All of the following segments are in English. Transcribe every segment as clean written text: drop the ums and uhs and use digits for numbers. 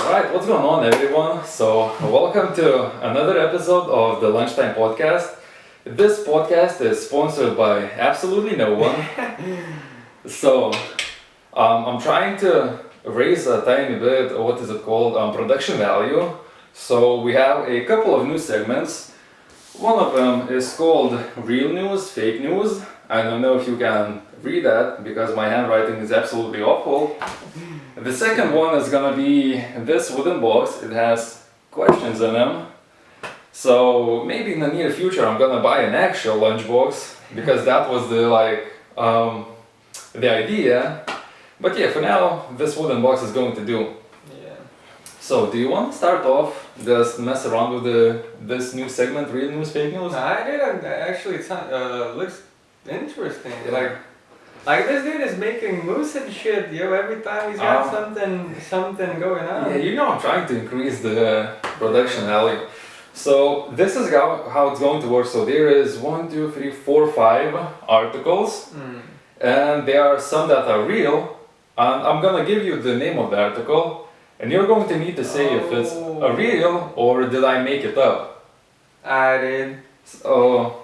Alright, what's going on, everyone? So, welcome to another episode of the Lunchtime Podcast. This podcast is sponsored by absolutely no one. So, I'm trying to raise a tiny bit, what is it called, production value. So, we have a couple of new segments. One of them is called Real News, Fake News. I don't know if you can read that because my handwriting is absolutely awful. The second one is gonna be this wooden box. It has questions in them. So maybe in the near future I'm gonna buy an actual lunchbox because that was the idea. But yeah, for now this wooden box is going to do. Yeah. So do you want to start off, just mess around with this new segment, Real News, Fake News? I didn't actually. It looks interesting. Yeah. Like this dude is making moves and shit, yo. Every time he's got something going on. Yeah, you know I'm trying to increase the production value. So this is how it's going to work. So there is 1, 2, 3, 4, 5 articles, and there are some that are real. And I'm gonna give you the name of the article, and you're going to need to say if it's a real or did I make it up. I did. So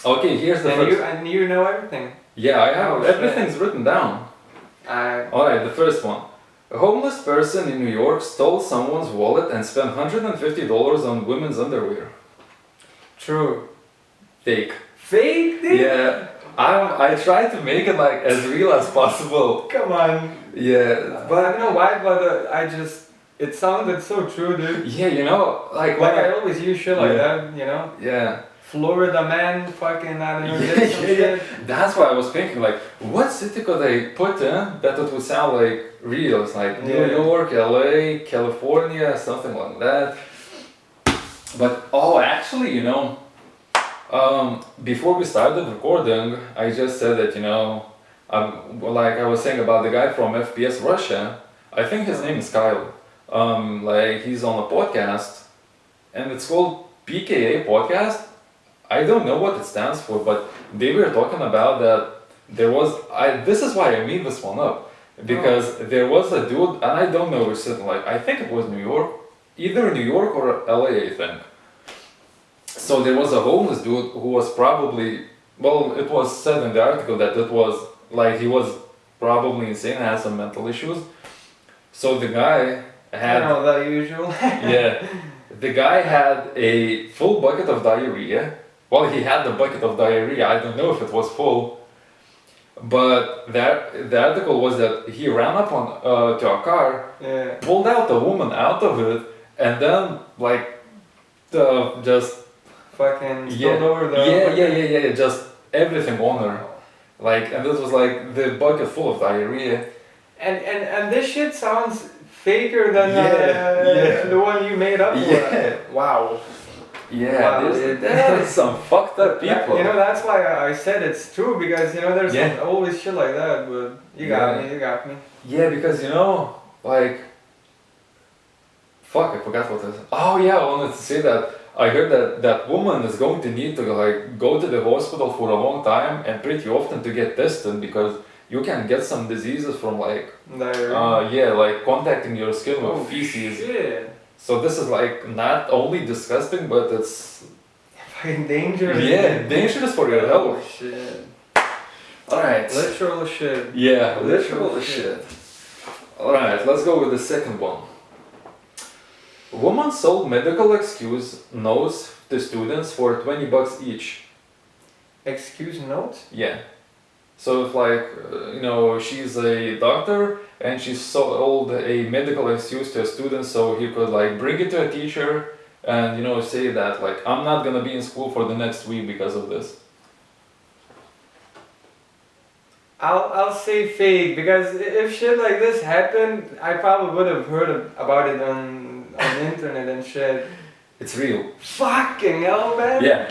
okay, here's the first. And you know everything. Yeah, I have. Oh, shit. Everything's written down. I. Alright, the first one. A homeless person in New York stole someone's wallet and spent $150 on women's underwear. True. Fake. Fake, dude. Yeah, I tried to make it like as real as possible. Come on. Yeah, But I don't know why, but it sounded so true, dude. yeah, you know, like Like when I always use shit like that, you know. yeah. Florida man, fucking I don't know, Yeah, did some yeah, shit. That's why I was thinking like, what city could I put in that it would sound like real? It's like New Yeah. York, LA, California, something like that. But actually, you know, before we started recording, I just said that, you know, like I was saying about the guy from FPS Russia. I think his name is Kyle. Like he's on a podcast, and it's called PKA Podcast. I don't know what it stands for, but they were talking about that there was. This is why I made this one up because there was a dude, and I don't know which city. Like I think it was New York, either New York or LA, I think. So there was a homeless dude who was probably, well, it was said in the article that it was like he was probably insane and had some mental issues. So the guy had. You know, the usual. Yeah, the guy had a full bucket of diarrhea. Well, he had the bucket of diarrhea. I don't know if it was full, but the article was that he ran up on to a car, Yeah. pulled out a woman out of it, and then like just Fucking yeah, spilled over the. yeah, just everything on her, like, and this was like the bucket full of diarrhea. And this shit sounds faker than Yeah. the one you made up. Yeah. Wow. Yeah, Wow. there is some fucked up people. You know, that's why I said it's true because you know there's Yeah. always shit like that. But you got me. You got me. Yeah, because you know, like, fuck, I forgot what it is. Oh yeah, I wanted to say that I heard that woman is going to need to like go to the hospital for a long time and pretty often to get tested because you can get some diseases from like, yeah, like contacting your skin with feces. Shit. So this is like not only disgusting, but it's Fucking dangerous. yeah, dangerous for your health. Oh shit. All right. Literal shit. Yeah, Literal literal shit. shit. Alright, let's go with the second one. Woman sold medical excuse notes to students for $20 each. Excuse note. Yeah. So if like, you know, she's a doctor and she sold a medical excuse to a student so he could like bring it to a teacher and, you know, say that like, I'm not gonna be in school for the next week because of this. I'll say fake because if shit like this happened, I probably would have heard about it on the internet and shit. It's real. Fucking hell, man. Yeah.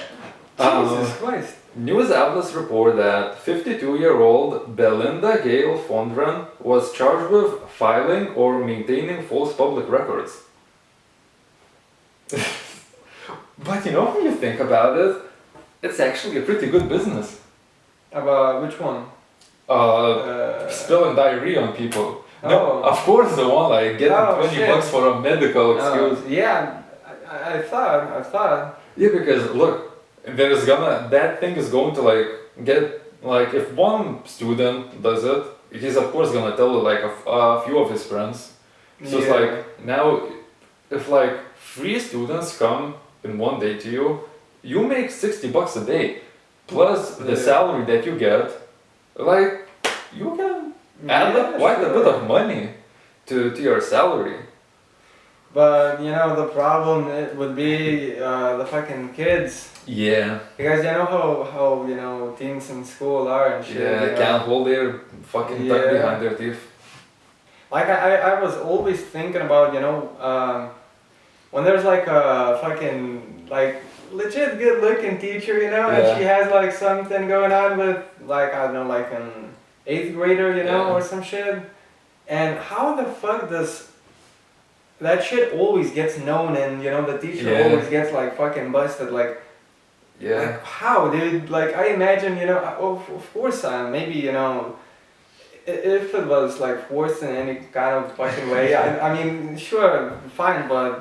Jesus Christ. News outlets report that 52-year-old Belinda Gale Fondren was charged with filing or maintaining false public records. But you know, when you think about it, it's actually a pretty good business. About which one? Spilling diarrhea on people. No, Oh. of course the one like getting Oh, 20 shit. bucks for a medical excuse. Yeah, I thought. Yeah, because look, that thing is going to like get like if one student does it, he's of course gonna tell like a few of his friends. So it's Yeah. like now, if like 3 students come in one day to you, you make 60 bucks a day, plus the Yeah. salary that you get, like you can add up quite a bit of money to your salary. But you know the problem it would be the fucking kids. Yeah, Because you know how you know teens in school are and shit. yeah, you know. can't hold their fucking tongue Yeah. behind their teeth. Like I was always thinking about you know when there's like a fucking like legit good looking teacher you know Yeah. and she has like something going on with like I don't know like an 8th grader you know Yeah. or some shit, and how the fuck does that shit always gets known and you know the teacher Yeah. always gets like fucking busted like. Yeah, Like how, dude? Like I imagine, you know, of course, maybe you know, if it was like forced in any kind of fucking way, I mean, sure, fine, but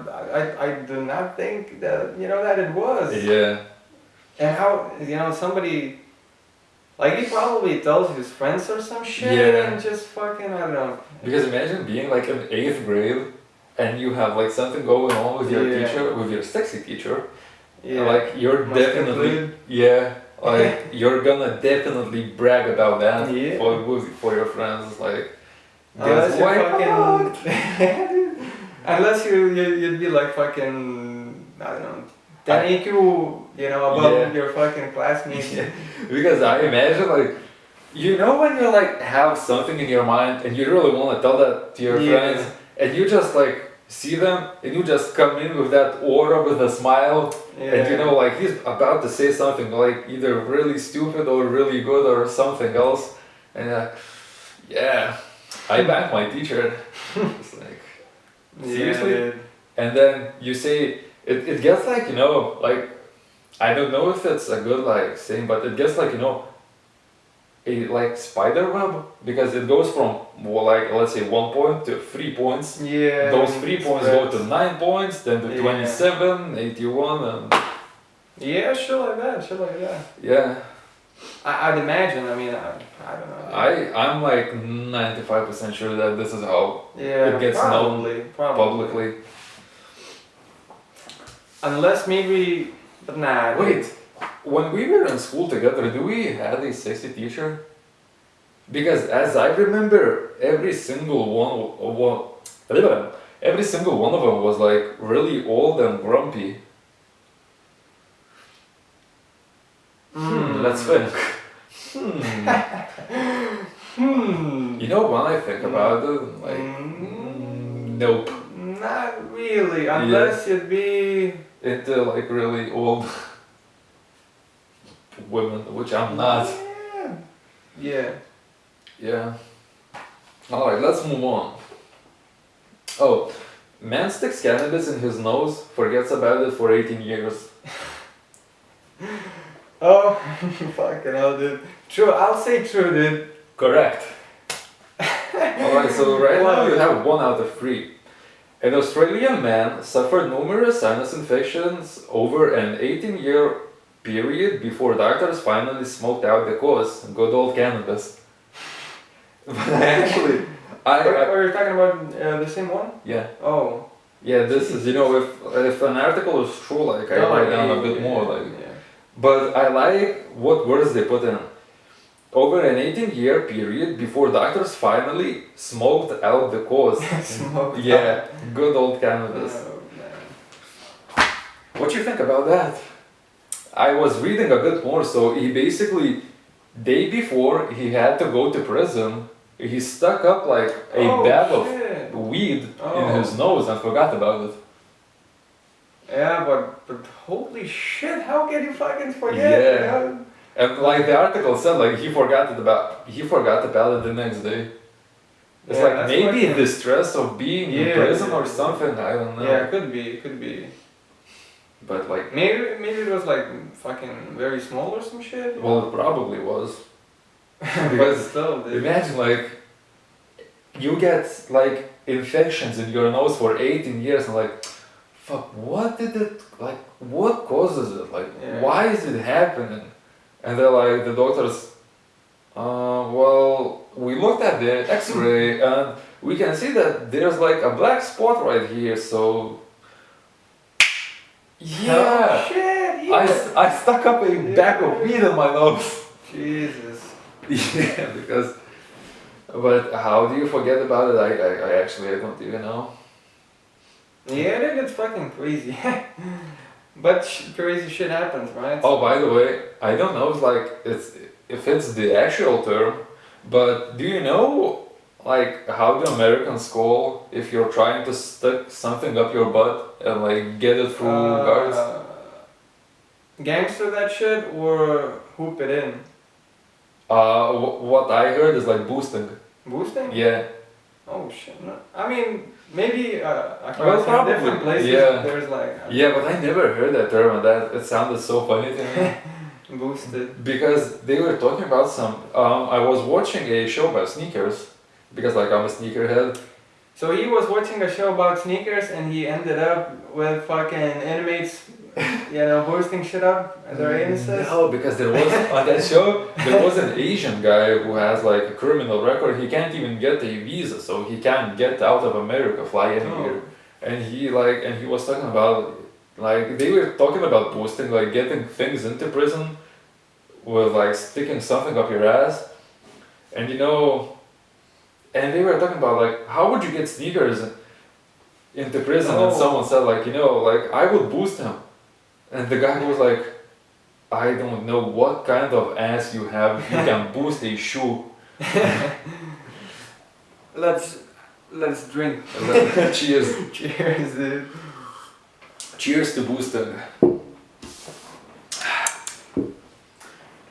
I do not think that you know that it was. yeah, And how you know somebody, like he probably tells his friends or some shit Yeah. and just fucking I don't know. because imagine being like in 8th grade and you have like something going on with your Yeah. teacher, with your sexy teacher. Yeah. Like you're Must definitely, include. yeah, like you're gonna definitely brag about that Yeah. for your friends. Like, Unless guess you're what? fucking. Unless you'd be like fucking I don't know 10 IQ, you know, above Yeah. your fucking classmates. Yeah. Because I imagine like, you know when you like have something in your mind and you really want to tell that to your Yeah. friends and you just like see them and you just come in with that aura with a smile and you know like he's about to say something like either really stupid or really good or something else and yeah, I back my teacher. It's like, seriously? Yeah, dude. and then you say it gets like you know like I don't know if it's a good like saying but it gets like you know a like spider web because it goes from well, like let's say 1 point to 3 points. Yeah. Those 3 points go to spreads. 9 points, then to Yeah. 27, 81, and Yeah, shit like that, shit like that. yeah. I'd imagine, I mean, I don't know. I'm like 95% sure that this is how Yeah, it gets known probably. publicly. Unless maybe, but nah. dude. Wait, when we were in school together, do we have a sexy teacher? Because as I remember, every single one of them was like really old and grumpy. Let's think. You know, when I think about it, like, nope. Not really, unless you'd be. Into like really old women, which I'm not. Yeah. Yeah. Alright, let's move on. Oh, man sticks cannabis in his nose, forgets about it for 18 years. Oh, fucking hell, dude. True, I'll say true, dude. Correct. Alright, so right now you have 1 out of 3. An Australian man suffered numerous sinus infections over an 18-year period before doctors finally smoked out the cause. Good old cannabis. But actually, Are you talking about the same one? yeah. Oh. Yeah, this is, you know, if an article is true, like I write down a bit more, like. Yeah. But I like what words they put in. Over an 18-year period before doctors finally smoked out the cause. Smoked Yeah, good old cannabis. Oh, man. What do you think about that? I was reading a bit more, so he basically, day before he had to go to prison, he stuck up like a bag of shit. weed in Oh. his nose and forgot about it. Yeah, but holy shit, how can you fucking forget? Yeah. You know? And like the article said, like he forgot about it the next day. It's Yeah, like that's maybe fucking- the stress of being in Yeah, prison yeah, or yeah. something. I don't know. Yeah, could be. But like, Maybe it was like fucking very small or some shit. well, it probably was. But Because still, dude. imagine like you get like infections in your nose for 18 years and like, fuck, what did it, like, what causes it? Like, Yeah. why is it happening? And they're like, the doctors, well, we looked at the x-ray and we can see that there's like a black spot right here, so yeah. Oh, shit. Yeah. I stuck up a bag of weed in my nose. Jesus. Yeah, because, but how do you forget about it? I actually, I don't even know. Yeah, dude, it's fucking crazy. But crazy shit happens, right? Oh, by the way, I don't know if it's the actual term, but do you know like how the Americans call if you're trying to stick something up your butt and like get it through guards? Gangster that shit or hoop it in? What I heard is like boosting. Boosting? Yeah. Oh shit. No. I mean, maybe Well, across probably, different places yeah. there's like Yeah, but I never heard that term and that it sounded so funny to me. boosted. Because they were talking about some. I was watching a show about sneakers because like I'm a sneakerhead. So he was watching a show about sneakers and he ended up with fucking inmates, boosting shit up at their anuses. No, because there was on that show there was an Asian guy who has like a criminal record. He can't even get a visa, so he can't get out of America, fly in Oh. here. And he was talking about like they were talking about boosting, like getting things into prison with like sticking something up your ass, and and they were talking about like how would you get sneakers into prison, and Oh. someone said like like I would boost him, and the guy was like, I don't know what kind of ass you have, you can boost a shoe. Let's drink. Cheers. Cheers, dude. Cheers to boosting.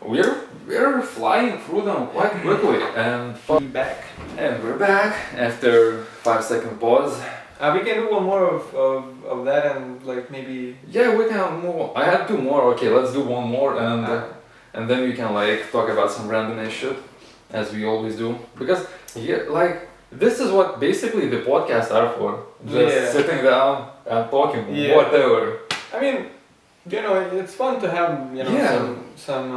We're flying through them quite quickly, and Back. we're back after 5-second pause. We can do one more of that and like maybe. Yeah, we can move. I had 2 more. Okay, let's do one more, and then we can like talk about some random ass shit, as we always do. Because like this is what basically the podcasts are for. Just Yeah. sitting down and talking Yeah. whatever. I mean, it's fun to have Yeah. some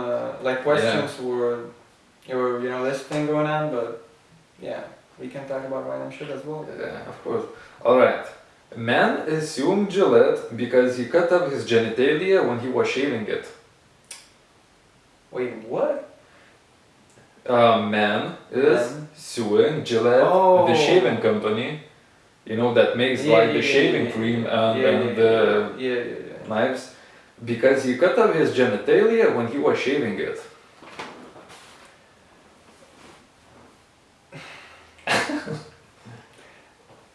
like questions or this thing going on, but yeah, we can talk about random shit as well. Yeah, of course. Alright. Man assumed Gillette because he cut up his genitalia when he was shaving it. Wait, what? Man is Man. suing Gillette, Oh. the shaving company, that makes like the shaving cream and the yeah. knives, because he cut up his genitalia when he was shaving it.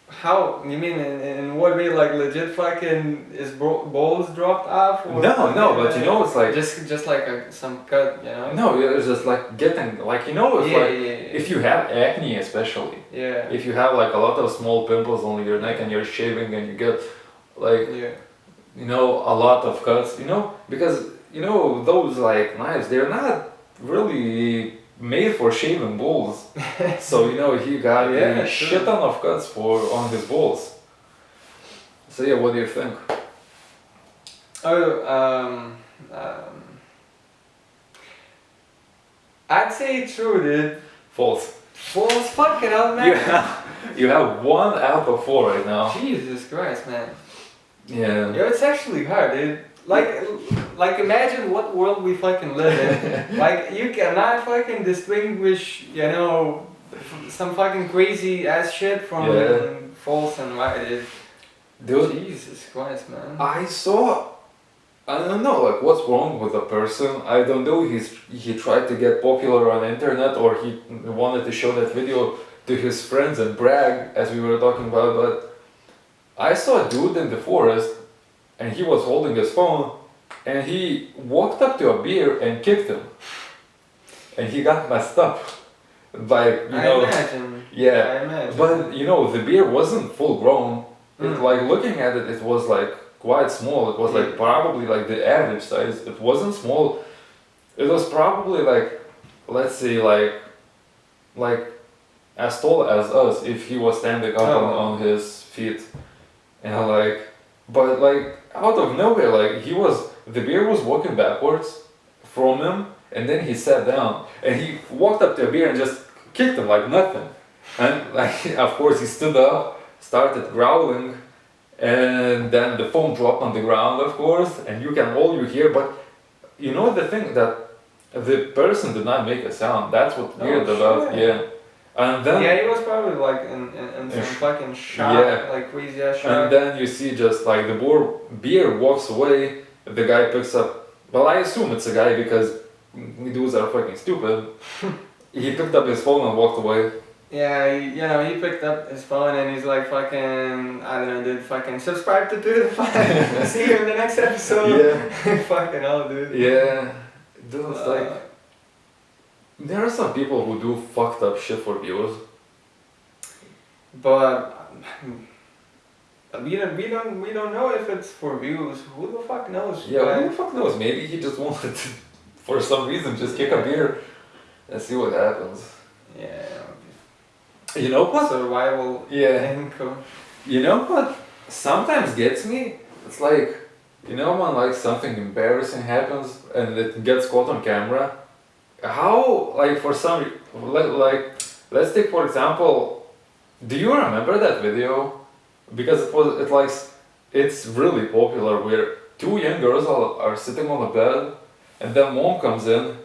How? You mean in what way? Like legit fucking is balls dropped off? Or No, but it's like just like some cut, no, it's just like getting like it's like yeah. if you have acne especially. Yeah. If you have like a lot of small pimples on your neck and you're shaving and you get like Yeah. a lot of cuts, because those like knives, they're not really made for shaving balls. So he got Yeah, a sure. shit ton of cuts on his balls. So yeah, what do you think? I'd say true, dude. False. False fucking hell, man. You have 1 out of 4 right now. Jesus Christ, man. Yeah. It's actually hard, dude. Like imagine what world we fucking live in. Like you cannot fucking distinguish, some fucking crazy ass shit from Yeah. false and right, dude. Dude, Jesus Christ, man. I don't know, like what's wrong with the person. I don't know. He tried to get popular on the internet, or he wanted to show that video to his friends and brag, as we were talking about. But I saw a dude in the forest, and he was holding his phone, and he walked up to a bear and kicked him, and he got messed up. Like I imagine. yeah. I imagine. But the beer wasn't full grown. It, Mm. like looking at it, it was like quite small. It was like probably like the average size. It wasn't small. It was probably like, let's say like as tall as us if he was standing up Oh. on his feet. And like, but like out of nowhere, like the bear was walking backwards from him, and then he sat down, and he walked up to a bear and just kicked him like nothing. And like, of course, he stood up, started growling, and then the foam dropped on the ground, of course, and all you hear, but you know the thing that the person did not make a sound. That's what Oh, weird about, shit. yeah. And then Yeah, he was probably like in some fucking shock, Yeah. like crazy ass shock. And then you see just like the beer walks away, the guy picks up, well, I assume it's a guy because dudes are fucking stupid. He picked up his phone and walked away. Yeah, he picked up his phone and he's like fucking, I don't know, dude, fucking subscribe to Dude. See you in the next episode. Fucking hell, dude. Yeah. Dude, it's like, Uh, there are some people who do fucked up shit for views. but we don't know if it's for views. Who the fuck knows? Yeah, who Like, the fuck knows? Maybe he just wanted to, for some reason, just kick a beer and see what happens. yeah. You know what? Survival Yeah. income. You know what sometimes gets me? It's like, you know when like something embarrassing happens and it gets caught on camera? How, like for some, like, let's take for example, do you remember that video? Because it's really popular where two young girls are sitting on a bed and then mom comes in,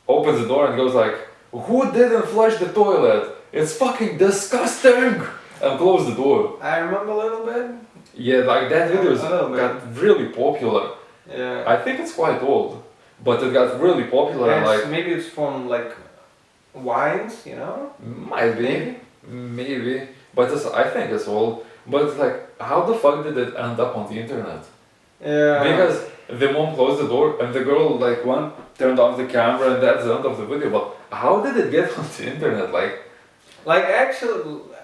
opens the door and goes like, who didn't flush the toilet? It's fucking disgusting! And close the door. I remember a little bit. Yeah, like that video A little bit. got really popular. Yeah. I think it's quite old, but it got really popular. And Yes, like maybe it's from like wines, you know? might be, maybe, but I think it's old. But it's like, how the fuck did it end up on the internet? Yeah. Because the mom closed the door and the girl like turned off the camera and that's the end of the video. But how did it get on the internet? Like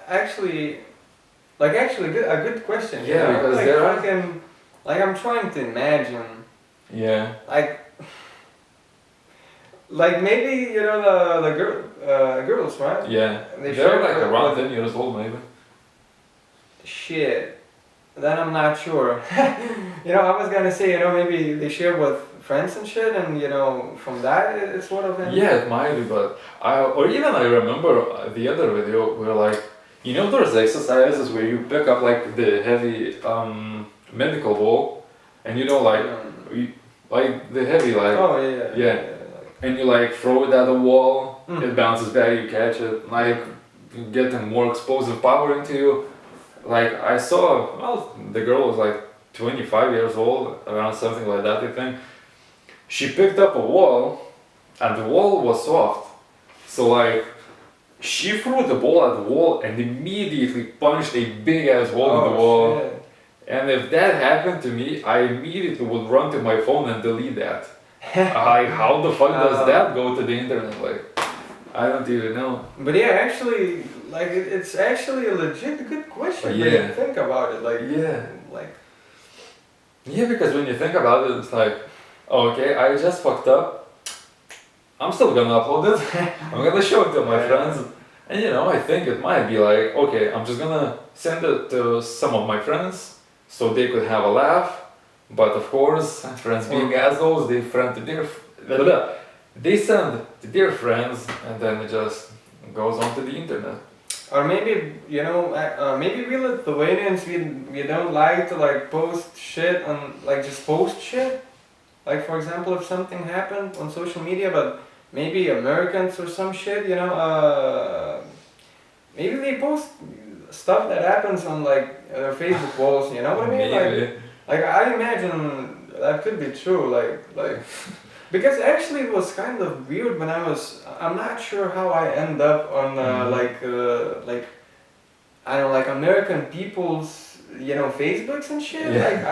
actually, a good question. you Yeah, know? because like there are- fucking, like I'm trying to imagine, Yeah. like maybe the girls, right? Yeah. They They're shared like with- around with- 10 years old maybe. Shit. Then I'm not sure. I was gonna say, maybe they share with friends and shit, and from that it's sort of. Yeah, it might be, but I remember the other video where like, there's exercises where you pick up like the heavy medical ball, and like the heavy like, Oh yeah. Yeah. and you like throw it at the wall, Mm. it bounces back, you catch it, like getting more explosive power into you. Like I saw, well, the girl was like 25 years old, around something like that, I think. She picked up a wall, and the wall was soft. So like, she threw the ball at the wall and immediately punched a big ass hole in the wall. Shit. And if that happened to me, I immediately would run to my phone and delete that. How the fuck does that go to the internet? Like, I don't even know. But yeah, actually, like it's actually a legit good question when Yeah. you think about it. Like Yeah. like Yeah, because when you think about it, it's like, okay, I just fucked up. I'm still gonna upload it. I'm gonna show it to my Yeah. friends. And I think it might be like, okay, I'm just gonna send it to some of my friends so they could have a laugh. But of course, friends being assholes, they they send to their friends and then it just goes onto the internet. or maybe maybe we Lithuanians we don't like to like post shit on like just post shit. Like for example, if something happened on social media, but maybe Americans or some shit, maybe they post stuff that happens on like their Facebook walls. You know what I mean? Maybe. Like I imagine that could be true. Like because actually it was kind of weird when I'm not sure how I end up on like I don't know, like American people's Facebooks and shit. Yeah. Like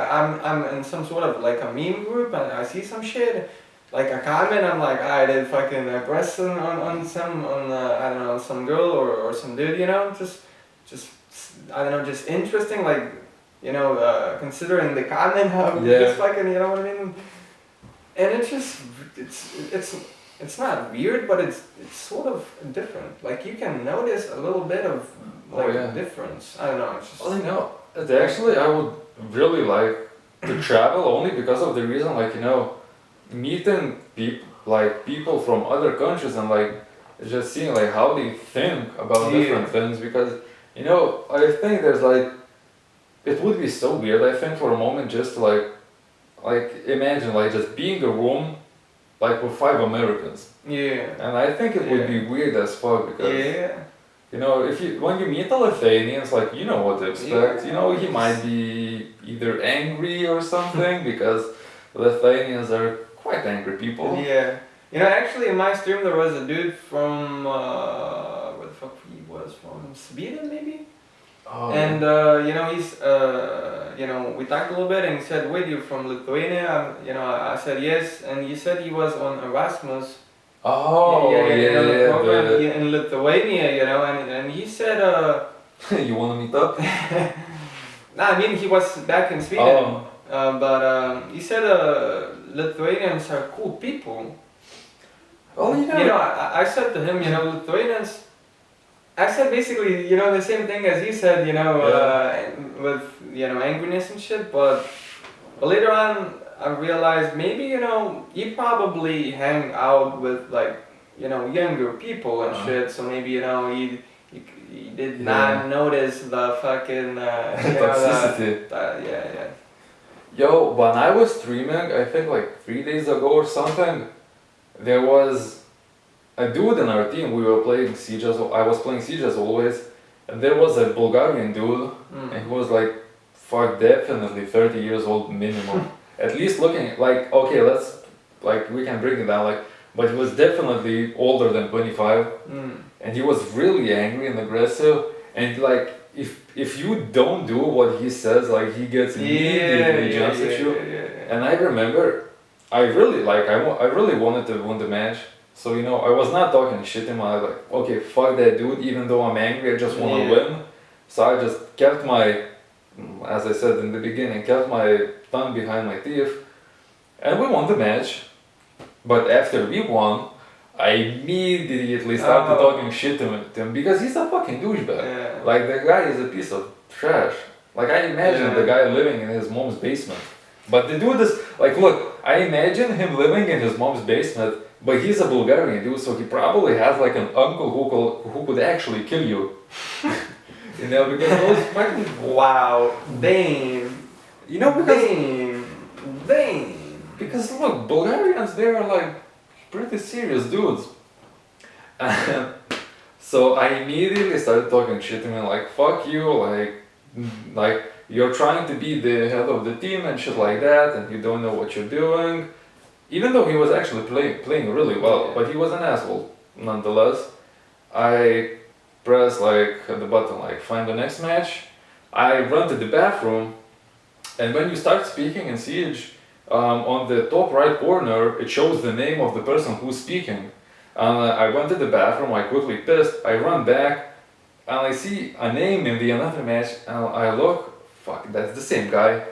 I'm in some sort of like a meme group and I see some shit. Like a comment, I'm like, I did fucking press on I don't know, some girl or some dude, just I don't know, just interesting, like considering the content, how Yeah. just fucking, you know what I mean? And it's it's not weird, but it's sort of different. Like you can notice a little bit of Oh, like yeah. difference. I don't know. It's just Well, actually, I would really like to travel only because of the reason, like, meeting people from other countries and like just seeing like how they think about yeah, different things. Because, I think there's like, it would be so weird, I think, for a moment just to like imagine like just being in a room like with five Americans. yeah, And I think it would be weird as fuck because, yeah, if you when you meet a Lithuanian, it's like you know what to expect. yeah. He might be either angry or something because Lithuanians are quite angry people. Yeah. Actually, in my stream there was a dude from where the fuck he was from, Sweden maybe. Oh, And he's we talked a little bit, and he said, "Wait, you from Lithuania?" I said yes, and he said he was on Erasmus. oh yeah, The yeah, program in Lithuania, and he said, you wanna meet up? nah, I mean he was back in Sweden, Oh, but he said Lithuanians are cool people. well, I said to him, Lithuanians. I said basically, the same thing as you said, with angriness and shit. But later on, I realized maybe you probably hang out with like younger people and shit. So maybe he did not notice the fucking toxicity. yeah. Yo, when I was streaming, I think like 3 days ago or something, there was a dude in our team. We were playing Siege I was playing Siege as always, and there was a Bulgarian dude, and he was like, fuck, definitely 30 years old minimum. At least looking like, okay, we can break it down, but he was definitely older than 25, and he was really angry and aggressive, and like, if you don't do what he says, like he gets immediately jumps at you. And I remember, I really I really wanted to win the match. So I was not talking shit to him. I was like, okay, fuck that dude. Even though I'm angry, I just want to win. So I just kept as I said in the beginning, kept my tongue behind my teeth, and we won the match. But after we won, I immediately started talking shit to him because he's a fucking douchebag. Yeah. Like the guy is a piece of trash. Like I imagine the guy living in his mom's basement. But the dude is like, look, I imagine him living in his mom's basement, but he's a Bulgarian dude, so he probably has like an uncle who could actually kill you. Because those fucking Wow. Damn. Damn. Because look, Bulgarians, they are like pretty serious dudes. And so I immediately started talking shit to him like, fuck you, like you're trying to be the head of the team and shit like that, and you don't know what you're doing. Even though he was actually playing really well, but he was an asshole nonetheless. I press the button find the next match. I run to the bathroom, and when you start speaking in Siege, on the top right corner it shows the name of the person who's speaking. I went to the bathroom, I quickly pissed, I run back, and I see a name in the another match, and I look, fuck, that's the same guy.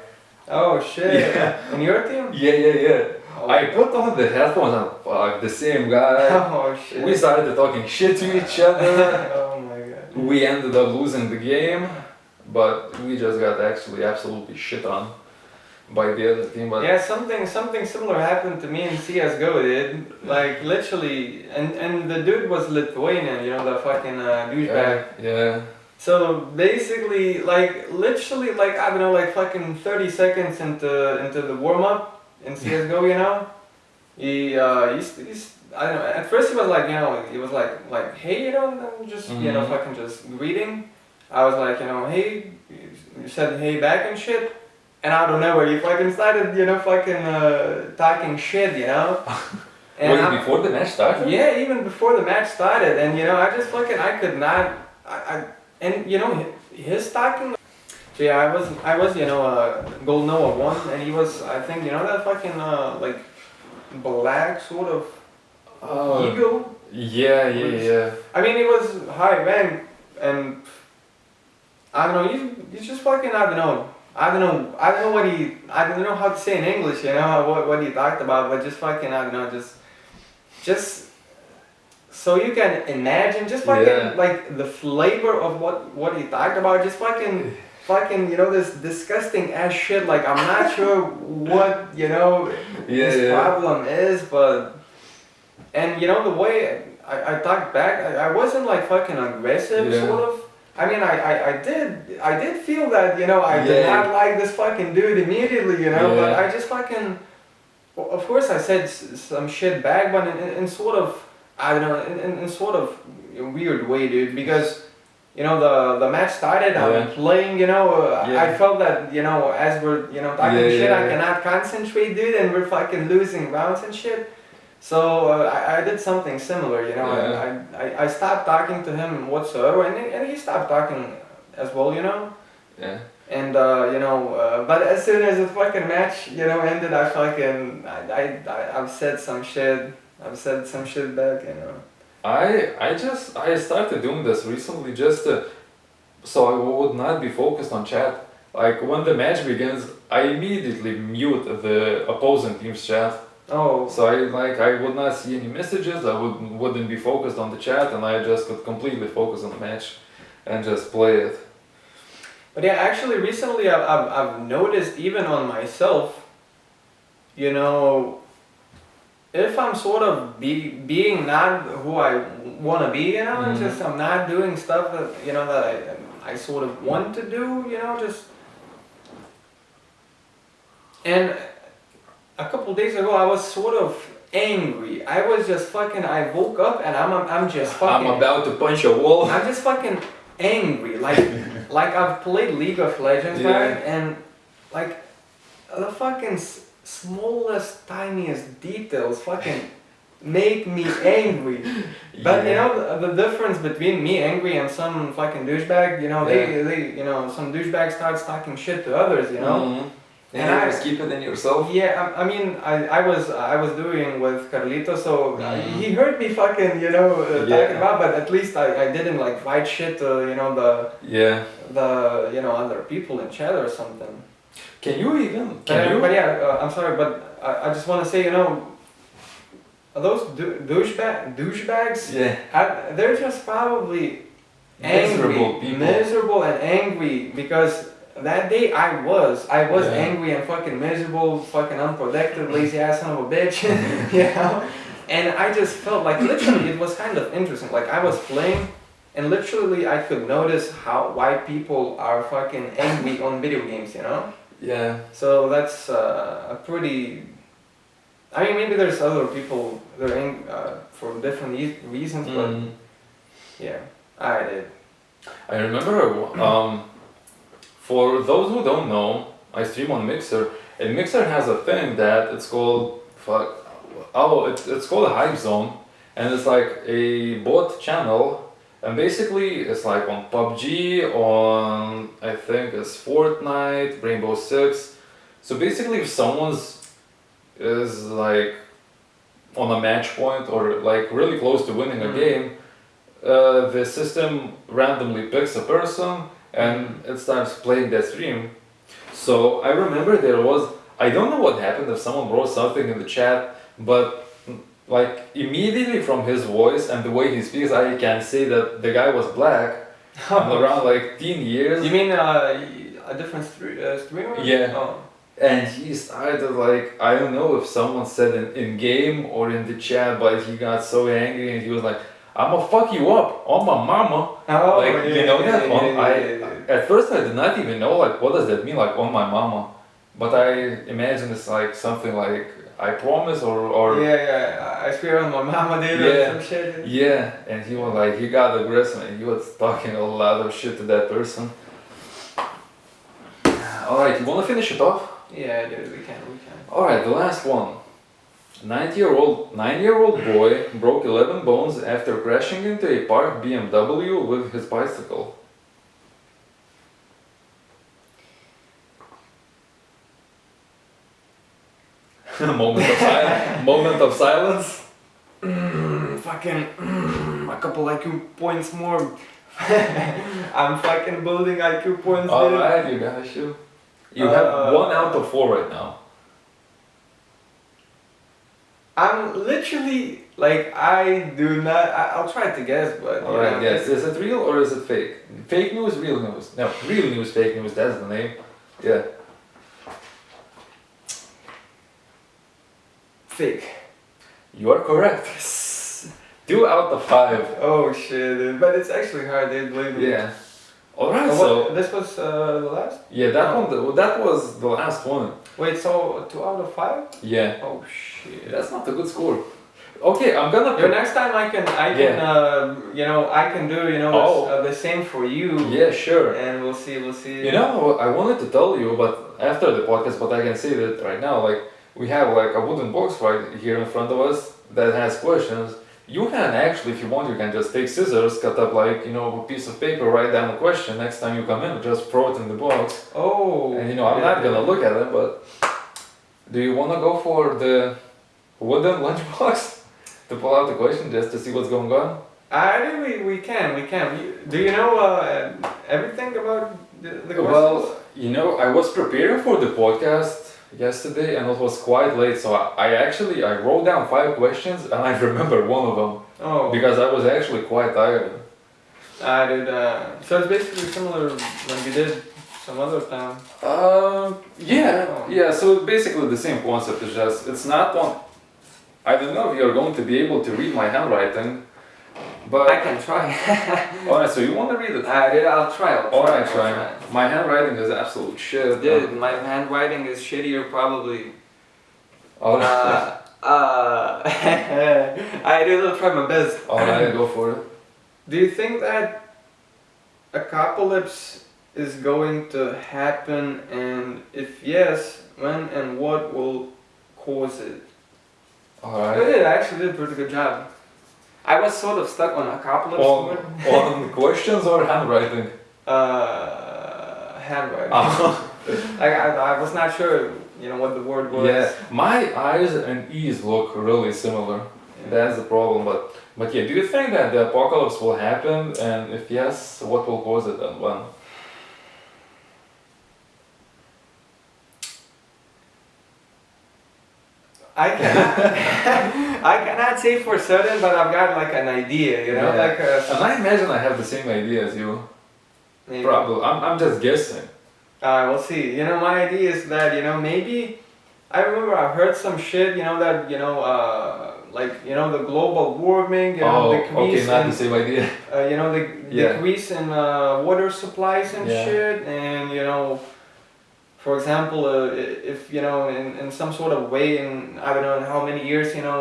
Oh shit. Yeah. In your team? Yeah. Oh. I put on the headphones and fuck, the same guy. Oh shit. We started talking shit to each other. Oh my god. We ended up losing the game, but we just got actually absolutely shit on by the other team. But yeah, something similar happened to me in CS:GO, dude. Like literally, and the dude was Lithuanian, the fucking douchebag. Yeah. So basically, literally, I don't know, fucking 30 seconds into the warm up in CS:GO, he's I don't know. At first he was like, he was like, hey, just fucking just greeting. I was like, hey, you said hey back and shit. And out of nowhere, he fucking started, talking shit, And Wait, before the match started? Yeah, even before the match started. And, I just I could not, and, his talking. So yeah, I was, Gold Noah 1, and he was, I think, that fucking, black sort of eagle. Yeah. I mean, he was high rank, and I don't know, he's just fucking, I don't know what I don't know how to say in English, what he talked about, but just fucking, I don't know, just just so you can imagine, just fucking Yeah. like the flavor of what he talked about, just fucking, you know, this disgusting ass shit. Like I'm not sure what, you know, Yeah, his yeah. problem is, but and you know the way I talked back, I wasn't like fucking aggressive, Yeah. sort of. I mean, I did feel that, you know, I did Yeah. not like this fucking dude immediately, you know, but Yeah. I just fucking, well, of course I said some shit back, but in sort of, I don't know, in sort of a weird way, dude, because, you know, the match started, I'm Yeah. playing, you know, Yeah. I felt that, you know, as we're, you know, talking Yeah, shit, yeah, I yeah. cannot concentrate, dude, and we're fucking losing rounds and shit. So I did something similar, you know. Yeah. I stopped talking to him whatsoever, and he stopped talking as well, you know. Yeah. And you know, but as soon as the fucking match, you know, ended, I fucking I've said some shit. I've said some shit back, you know. I started doing this recently just so I would not be focused on chat. Like when the match begins, I immediately mute the opposing team's chat. Oh, So I would not see any messages. I wouldn't be focused on the chat, and I just could completely focus on the match, and just play it. but yeah, actually, recently I've noticed even on myself, you know, if I'm sort of being not who I want to be, you know, Mhm. just I'm not doing stuff that, you know, that I sort of want to do, you know, just. And a couple days ago, I was sort of angry. I was just fucking. I woke up and I'm just fucking. I'm about to punch a wall. I'm just fucking angry. Like I've played League of Legends, Yeah. right? And like the fucking smallest, tiniest details fucking make me angry. But you Yeah. know the difference between me angry and some fucking douchebag, you know, they you know, some douchebag starts talking shit to others, you know. Mhm. And, And you I- just keep it in yourself. Yeah, I mean, I was doing with Carlito, so Mhm. he heard me fucking, you know, Yeah. talking about, but at least I didn't like fight shit to, you know, Yeah. you know, other people in chat or something. Can you even? But yeah, I'm sorry, but I just want to say, you know, those douchebags, Yeah. they're just probably Miserable angry, people. miserable and angry because that day I was Yeah. angry and fucking miserable, fucking unproductive, lazy ass son of a bitch, you know. And I just felt like literally it was kind of interesting. Like I was playing, and literally I could notice why people are fucking angry on video games, you know. Yeah. So that's a pretty. I mean, maybe there's other people that are angry for different reasons, but Mhm. yeah, I did. I remember, for those who don't know, I stream on Mixer, and Mixer has a thing that it's called, it's called a Hype Zone, and it's like a bot channel, and basically it's like on PUBG, on I think it's Fortnite, Rainbow Six. So basically, if someone's is like on a match point or like really close to winning a game, the system randomly picks a person and it starts playing that stream. So I remember there was, I don't know what happened if someone wrote something in the chat, but like immediately from his voice and the way he speaks, I can say that the guy was black. And around like teen years. You mean a different streamer? Yeah. Oh. And he started like, I don't know if someone said in game or in the chat, but he got so angry and he was like, I'ma fuck you up on my mama. Oh, Like, yeah, you know yeah, that? yeah. At first I did not even know like what does that mean, like on my mama. But I imagine it's like something like I promise or Yeah, I swear on my mama, dude, Yeah. or some shit. yeah, and he was like, he got aggressive and he was talking a lot of shit to that person. Alright, you wanna finish it off? Yeah, dude, we can. Alright, the last one. 9-year-old boy broke 11 bones after crashing into a parked BMW with his bicycle. Moment of silence. Fucking a couple IQ points more. I'm fucking building IQ points, dude. Alright, you got a shoe. You have 1 out of 4 right now. I'm literally like I do not. I'll try to guess, but you Alright, know, yes. Is it real or is it fake? Fake news, real news. No, real news, fake news, that's the name. Yeah. fake. You are correct. 2 out of 5. Oh shit, dude. But it's actually hard, dude. Believe me. Yeah. Alright, Oh, so. what, this was the last. Yeah, that Oh. one, that was the last one. Wait, so 2 out of 5? Yeah. Oh shit. That's not a good score. Okay, I'm gonna. Yo, next time I can you know, I can do, you know, the same for you. Yeah, sure. And we'll see. You know, I wanted to tell you, but after the podcast, but I can say that right now, like, we have like a wooden box right here in front of us that has questions. You can actually, if you want, you can just take scissors, cut up like, you know, a piece of paper, write down the question. Next time you come in, just throw it in the box. Oh. And you know, I'm not gonna look at it, but do you wanna go for the wooden lunchbox to pull out the question just to see what's going on? I think we can. Do you know everything about the questions? Well, you know, I was preparing for the podcast yesterday and it was quite late, so I wrote down 5 questions and I remember one of them Oh. because I was actually quite tired. I did. So it's basically similar when we did some other time. Yeah, Oh. yeah. So basically the same concept is just it's not on. I don't know if you're going to be able to read my handwriting, but I can try. alright. So you want to read it? I'll try. Alright, try. My handwriting is absolute shit. Dude, my handwriting is shittier probably. Alright, I will try my best. alright, go for it. Do you think that apocalypse is going to happen, and if yes, when and what will cause it? You Alright. did actually did a pretty good job. I was sort of stuck on apocalypse. On questions or handwriting? Handwriting. Oh. I was not sure, you know, what the word was. Yeah, my eyes and ears look really similar. That's the problem, but yeah, do you think that the apocalypse will happen, and if yes, what will cause it and when? I cannot, I cannot say for certain, but I've got like an idea, you know, Yeah. like And I imagine I have the same idea as you. maybe. Probably. I'm just guessing. We'll see. You know, my idea is that, you know, maybe I remember I heard some shit, you know, that, you know, like, you know, the global warming, you know, Oh, decrease okay, not in, the same idea. you know, the Yeah. decrease in water supplies and Yeah. shit, and you know, for example, if you know, in some sort of way, in I don't know in how many years, you know,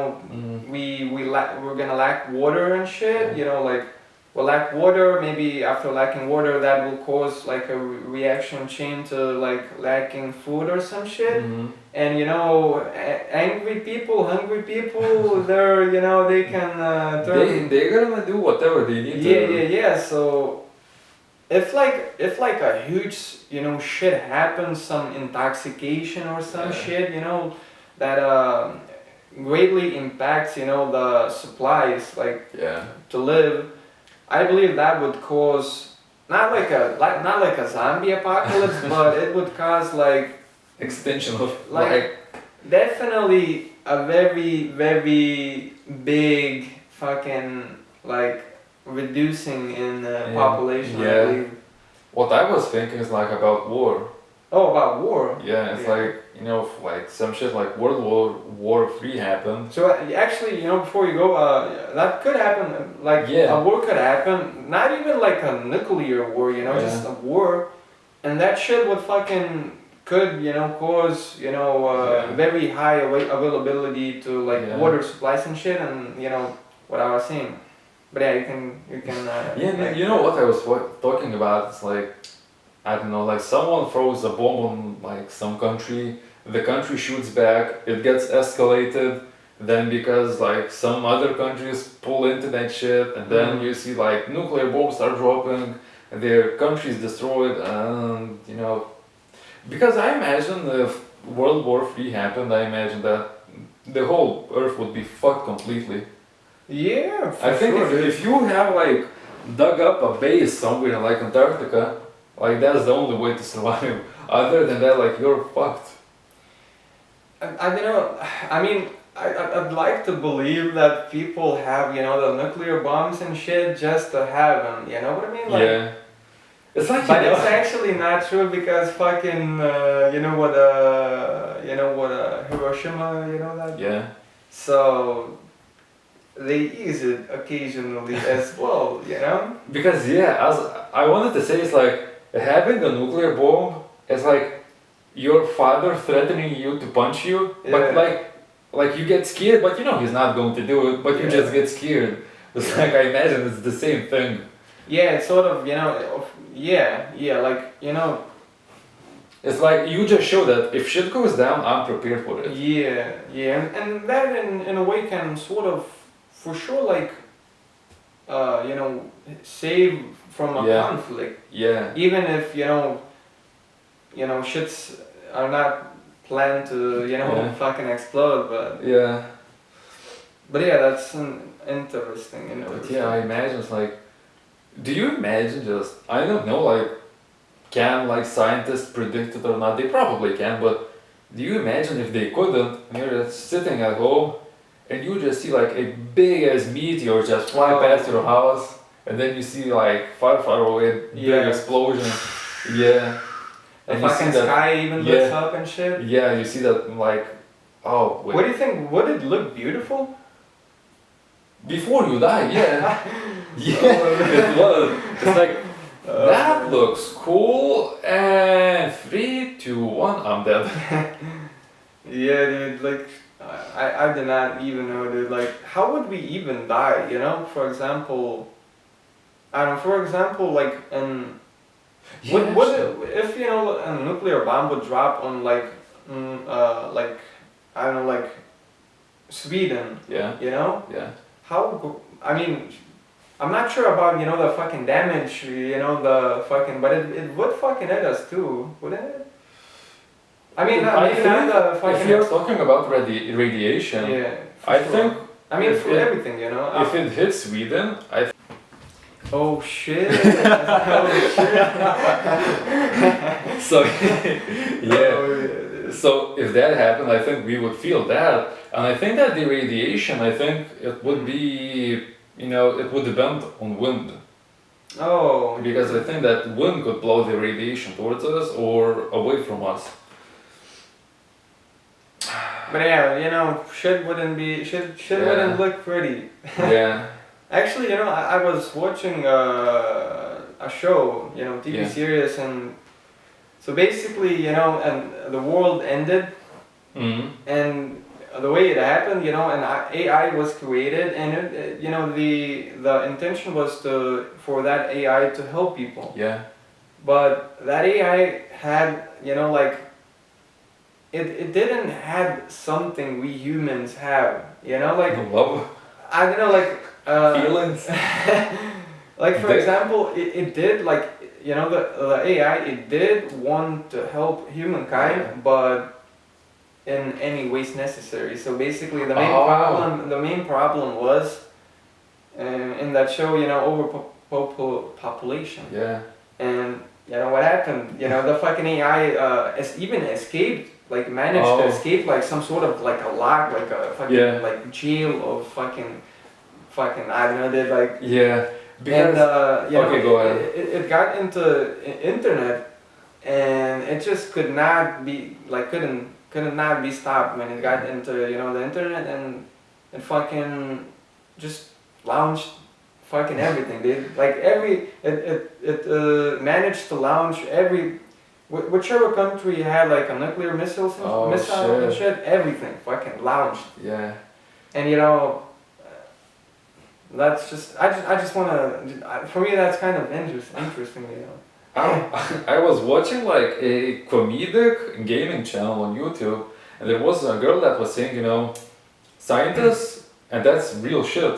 we're gonna lack water and shit, you know, like we'll lack water. Maybe after lacking water, that will cause like a reaction chain to like lacking food or some shit. And you know, angry people, hungry people, they're you know they can turn. They're gonna do whatever they need Yeah, to. yeah. So if like a huge you know shit happens, some intoxication or some Yeah. shit, you know, that greatly impacts you know the supplies like Yeah. to live, I believe that would cause not like a zombie apocalypse, but it would cause like Extension of Like- definitely a very big fucking like reducing in population. I Yeah. believe. What I was thinking is like about war. Oh, about war. Yeah, it's Yeah. like you know, like some shit like War 3 happened. So actually, you know, before you go, that could happen. Like Yeah. a war could happen. Not even like a nuclear war. You know, Yeah. just a war, and that shit would fucking could you know cause you know Yeah. very high availability to like Yeah. water supplies and shit, and you know what I was saying. But yeah, you can. Yeah, like, you know what I was talking about? It's like, I don't know, like someone throws a bomb on like some country, the country shoots back, it gets escalated, then because like some other countries pull into that shit, and then you see like nuclear bombs are dropping, their country is destroyed, and you know, because I imagine if World War 3 happened, I imagine that the whole Earth would be fucked completely. Yeah, for I think sure, dude. if you have like dug up a base somewhere like Antarctica, like that's the only way to survive. Other than that, like you're fucked. I don't know. I mean, I'd like to believe that people have, you know, the nuclear bombs and shit just to have them. You know what I mean? Like, Yeah. It's like, but it's actually not true because fucking, Hiroshima, you know that? yeah. So they use it occasionally as well, you know? Because yeah, as I wanted to say, it's like having a nuclear bomb is like your father threatening you to punch you, but Yeah. like you get scared, but you know he's not going to do it, but you Yeah. just get scared. It's like I imagine it's the same thing. Yeah, it's sort of, like, you know, It's like you just show that if shit goes down, I'm prepared for it. yeah, and that in a way can sort of, for sure, like, save from a Yeah. conflict, Yeah. even if, shits are not planned to, Yeah. fucking explode, Yeah. but yeah, that's an interesting. But yeah, I imagine it's like, do you imagine just, I don't know, like, can like scientists predict it or not? They probably can, but do you imagine if they couldn't, and you're just sitting at home and you just see like a big ass meteor just fly Oh. past your house, and then you see like far away big Yeah. explosion. Yeah. The And you see fucking that, sky even yeah. looks up and shit. yeah, you see that like, oh wait. What do you think? Would it look beautiful? Before you die, yeah. Yeah, Oh. it was. It's like, that looks cool, and 3, 2, 1, I'm dead. Yeah, dude, like, I did not even know, dude, like, how would we even die, you know? For example, like, if, a nuclear bomb would drop on, like, I don't know, like, Sweden, Yeah, yeah. I mean, I'm not sure about, the fucking damage, but it would fucking hit us too, wouldn't it? I mean, maybe not the If fucking. you're talking about radiation, Yeah. for I sure. think I mean, if for it- everything, you know. if it hits Sweden, Oh shit! Oh shit! so yeah. Oh, yeah. So if that happened, I think we would feel that, and I think that the radiation, I think it would be, it would depend on wind, Oh. because I think that wind could blow the radiation towards us or away from us. But yeah, shit wouldn't Yeah. wouldn't look pretty. Yeah. Actually, I was watching a show, TV Yeah. series, and so basically, and the world ended, Mm-hmm. and the way it happened, and AI was created, and the intention was for that AI to help people, Yeah. but that AI had, like, it didn't have something we humans have, like, Love, I don't know, like, feelings. like, for They- example, it did, like, the AI, it did want to help humankind, Yeah. but in any ways necessary. So basically, the main Oh. problem was in that show, overpopulation. Yeah. And what happened? The fucking AI even escaped, like, managed to Oh. escape, like, some sort of, like, a lock, like a fucking Yeah. like jail of fucking I don't know, they like. Yeah. And Okay, go ahead. it got into internet, and it just could not be, like, couldn't not be stopped when it got into the internet, and it fucking just launched fucking everything, dude. Like, it managed to launch whichever country had, like, a nuclear missile Oh, and shit. shit, everything fucking launched. Yeah. And that's just I just want to, for me, that's kind of interesting. I was watching like a comedic gaming channel on YouTube, and there was a girl that was saying, scientists, and that's real shit.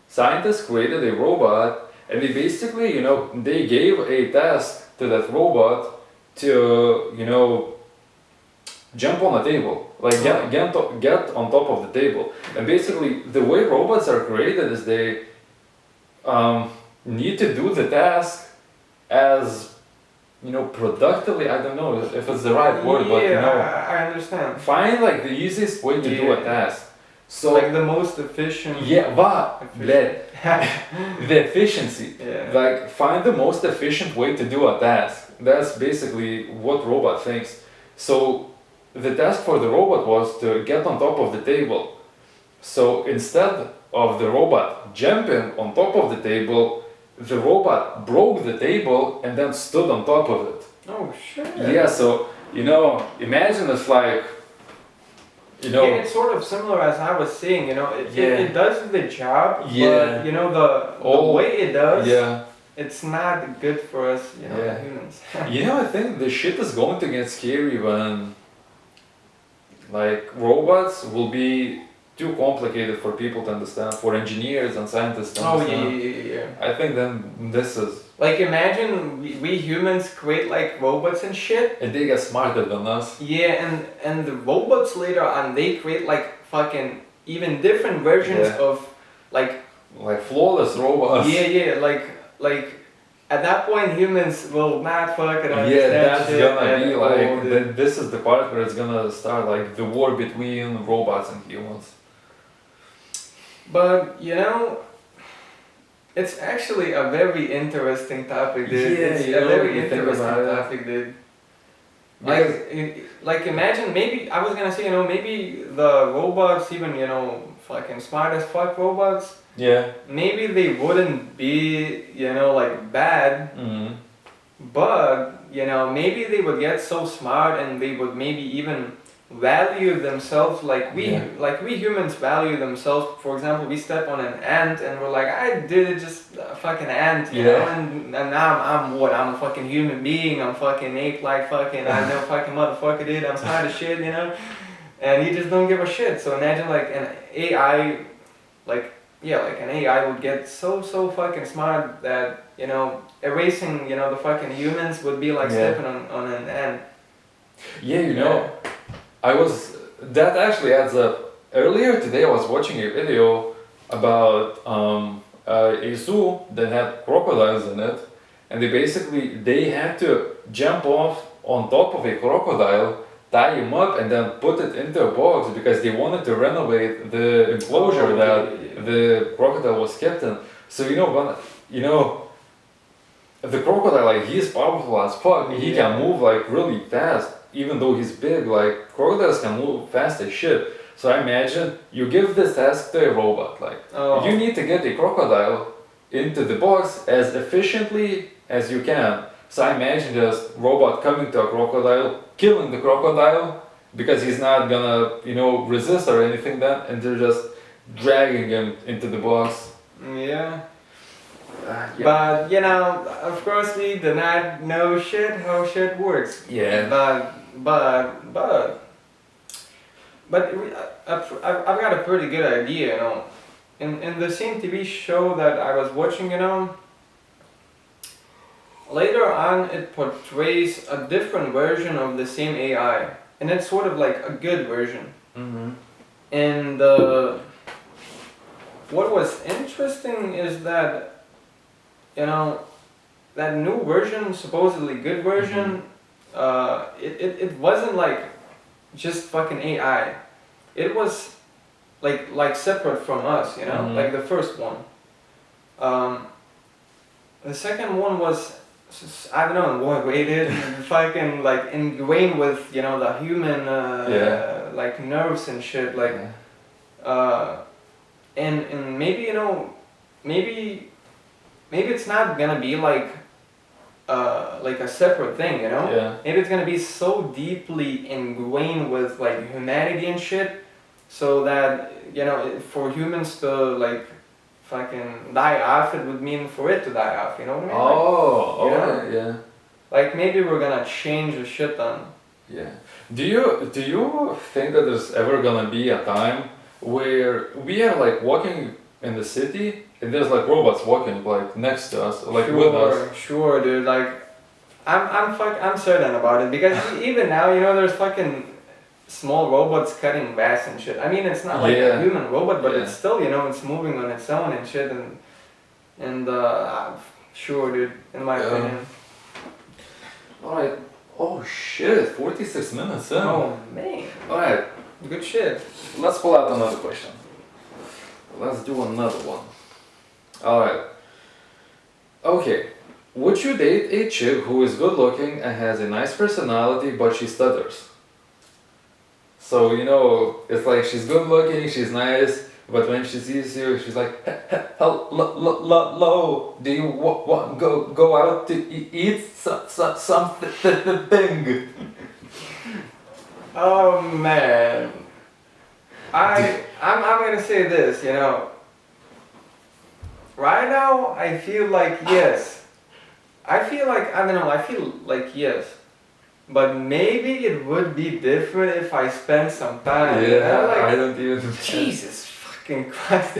Scientists created a robot, and they basically, they gave a task to that robot to, jump on a table, like get on top of the table. And basically, the way robots are created is they need to do the task as, productively. I don't know if it's the right word, but I understand. find like the easiest way to do a Yeah. task. So like the most efficient. yeah, but Efficient. the efficiency, Yeah. like find the most efficient way to do a task. That's basically what robot thinks. So the task for the robot was to get on top of the table. So instead of the robot jumping on top of the table, the robot broke the table and then stood on top of it. Oh shit. Yeah, so imagine it's like, Yeah, it's sort of similar as I was saying. It does the job, Yeah. but the way it does, yeah. it's not good for us, Yeah. humans. I think the shit is going to get scary when like robots will be too complicated for people to understand, for engineers and scientists to Oh understand. yeah. I think then this is, Like imagine we humans create like robots and shit. and they get smarter than us. Yeah, and the robots later on they create like fucking even different versions Yeah. of like Like flawless robots. yeah like at that point humans will not fucking understand Yeah, that's shit gonna be at all, like, dude. this is the part where it's gonna start like the war between robots and humans. But it's actually a very interesting topic, dude. Yeah, It's you a know, very you think interesting about it. topic, dude. Because- Like imagine maybe I was gonna say maybe the robots even fucking smart as fuck robots, Yeah. maybe they wouldn't be like bad, Mm-hmm. but maybe they would get so smart and they would maybe even value themselves like we humans value themselves. For example, we step on an ant and we're like, I did it, just a fucking ant, and now I'm what? I'm a fucking human being. I'm fucking ape like fucking I know fucking motherfucker, dude. I'm smart as shit, and you just don't give a shit. So imagine like an AI, like an AI would get so fucking smart that erasing the fucking humans would be like stepping on an ant. Yeah, that actually adds up. Earlier today I was watching a video about a zoo that had crocodiles in it, and they had to jump off on top of a crocodile, tie him up, and then put it into a box because they wanted to renovate the enclosure that the crocodile was kept in. So the crocodile, like, he's powerful as fuck. He can move like really fast, even though he's big. Like, crocodiles can move fast as shit. So I imagine you give this task to a robot. Like, you need to get a crocodile into the box as efficiently as you can. So I imagine just robot coming to a crocodile, killing the crocodile because he's not gonna resist or anything. Then and they're just dragging him into the box. Yeah. But of course we do not know how shit works. Yeah. But I've got a pretty good idea, In the same TV show that I was watching, later on it portrays a different version of the same AI, and it's sort of like a good version. Mm-hmm. And what was interesting is that that new version, supposedly good version, it wasn't like just fucking AI. It was like separate from us, like the first one. The second one was, I don't know, more weighted, fucking like ingrained with the human like nerves and shit, like and maybe maybe it's not gonna be like a separate thing, Yeah. Maybe it's gonna be so deeply ingrained with like humanity and shit, so that for humans to like fucking die off, it would mean for it to die off. You know what I mean? Oh, Like, okay, yeah. Like maybe we're gonna change the shit on. Yeah. Do you think that there's ever gonna be a time where we are like walking in the city and there's like robots walking like next to us, like with us? Sure, dude. Like, I'm certain about it because even now, there's fucking small robots cutting grass and shit. I mean, it's not like a human robot, but it's still, it's moving on its own and shit. And sure, dude. In my opinion. All right. Oh shit! 46 minutes in. Oh man. All right. Good shit. Let's pull out another question. Let's do another one. Alright. Okay. Would you date a chick who is good looking and has a nice personality but she stutters? So, you know, it's like she's good looking, she's nice, but when she sees you, she's like, hello, do you want go out to eat something? Oh man. I'm gonna say this, you know. Right now I feel like yes. I feel like yes. But maybe it would be different if I spent some time. Yeah, you know, like, I don't even. Jesus fucking Christ.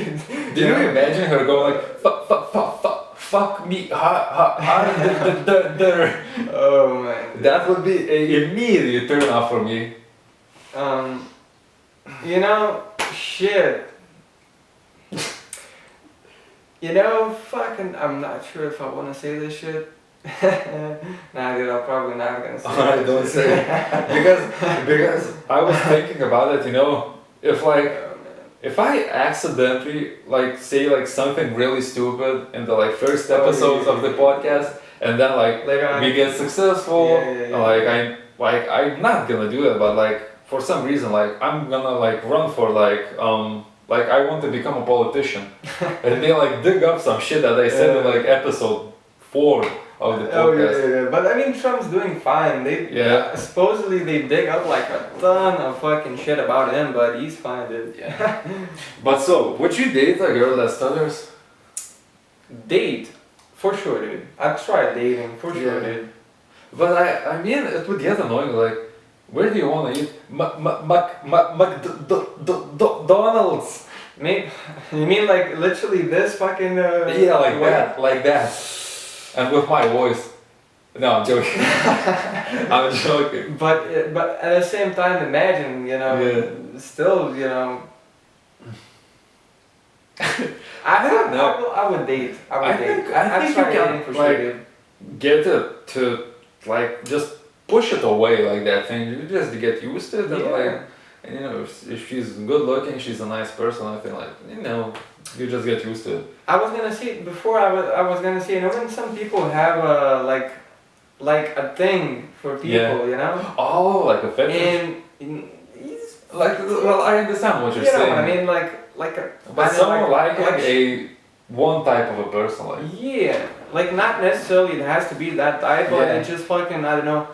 Do you imagine her going like, fuck me harder? Oh man. That would be an immediate turn off for me. You know, shit. You know, fucking, I'm not sure if I want to say this shit. Nah, dude, I'm probably not gonna say I this don't shit. say because I was thinking about it. You know, if like Oh, man. if I accidentally like say like something really stupid in the like first episodes of the podcast, and then like Later on. we get successful, Yeah. I'm not gonna do that, but like for some reason like I'm gonna like run for like I want to become a politician, and they like dig up some shit that I said in Yeah. like episode 4 of the Oh podcast. yeah. But I mean, Trump's doing fine. Yeah. Supposedly they dig up like a ton of fucking shit about him, but he's fine, dude. Yeah. But so, would you date a girl that stutters? Date, for sure, dude. I'd try dating for sure, Yeah. dude. But I mean, it would get annoying. Like, where do you want to eat? McDonald's. You mean like literally this fucking? Yeah, like that, and with my voice. No, I'm joking. I'm joking. But at the same time, imagine, you know, still, you know. I don't know. I would date. I would I date. think- I I'd think try you can, dating for like, sure, dude. Get it to like just push it away like that thing. You just get used to it and like. And you know, if she's good looking, she's a nice person. I feel like you know, you just get used to it. I was gonna say before. I was gonna say, you know, when some people have a like a thing for people, Yeah. you know, Oh, like a fetish. and he's, Like, well, I understand what you're you know saying. what I mean, like a. But I mean, someone like like a one type of a person, like yeah, like not necessarily it has to be that type, but Yeah. it's just fucking, I don't know.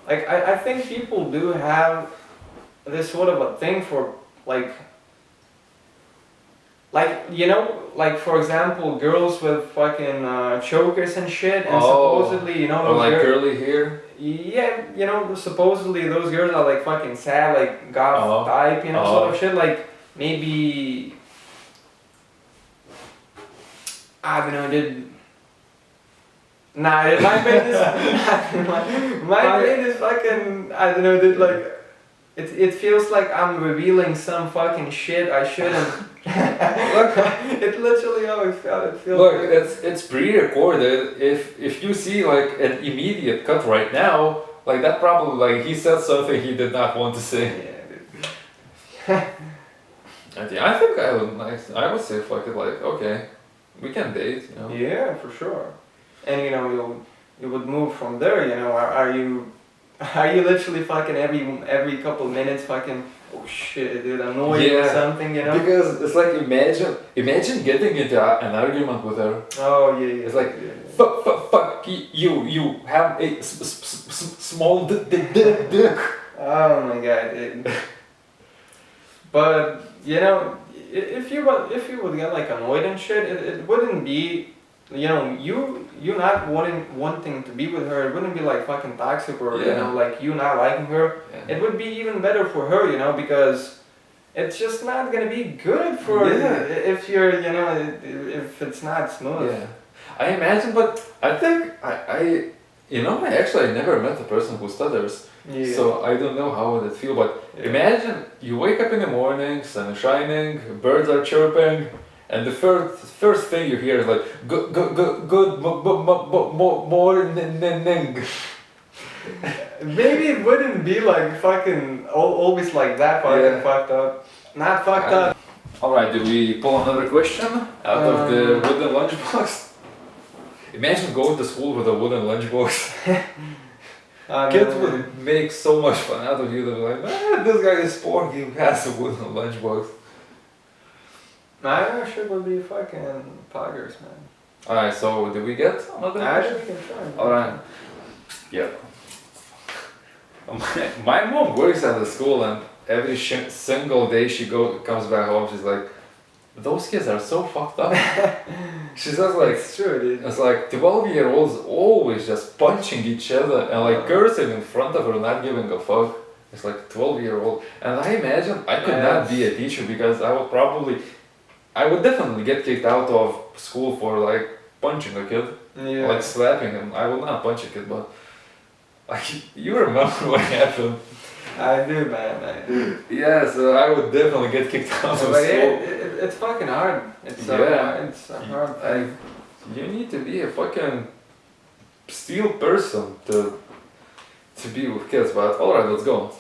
Like I think people do have this sort of a thing for like you know, like for example, girls with fucking chokers and shit, and Oh. supposedly, you know, or those like girls, curly hair. yeah, you know, supposedly those girls are like fucking sad, like goth Oh. type, you know, Oh. sort of shit. Like maybe I don't know, dude. Nah, dude, my brain is my brain is fucking, I don't know, dude. Like it feels like I'm revealing some fucking shit I shouldn't. Look, It literally always felt. It feels. look, like, it's pre-recorded. If you see like an immediate cut right now, like that probably like he said something he did not want to say. yeah, dude. And yeah, I think I would say fuck it, like okay, we can date, you know. Yeah, for sure. And you know, you would move from there. You know, are you literally fucking every couple minutes fucking, oh shit, dude, annoyed or Yeah. something, you know? Because it's like imagine getting into an argument with her. Oh yeah. It's like, yeah. fuck you have a small dick. Oh my god, dude. But you know, if you would get like annoyed and shit, it wouldn't be, you know, you not wanting to be with her. It wouldn't be like fucking toxic or you Yeah. know, like you not liking her. Yeah. It would be even better for her, you know, because it's just not gonna be good for Yeah. if you're, you know, if it's not smooth. Yeah, I imagine, but I think I you know, I never met a person who stutters, Yeah. so I don't know how would it feel. But Yeah. imagine you wake up in the morning, sun is shining, birds are chirping, and the first thing you hear is like good morning. Maybe it wouldn't be like fucking always like that fucking Yeah. fucked up. Not fucked up. Alright, do we pull another question out of the wooden lunchbox? Imagine going to school with a wooden lunchbox. Kids would make so much fun out of you. They'd be like, man, this guy is poor, he has a wooden lunchbox. I'm sure it would be fucking poggers, man. Alright, so did we get another Actually, question? we can try. Alright. Yeah. My mom works at the school and every single day she comes back home, she's like, those kids are so fucked up. She's just like, It's true, dude. it's like 12-year-olds always just punching each other and like cursing in front of her, not giving a fuck. It's like 12-year-old. And I imagine I could not be a teacher because I would definitely get kicked out of school for like punching a kid, Yeah. like slapping him. I would not punch a kid, but like you remember what happened. I do, man. I do. Yeah, so I would definitely get kicked out of school. But it's fucking hard. It's it's a hard thing. You need to be a fucking steel person to be with kids, but alright, let's go.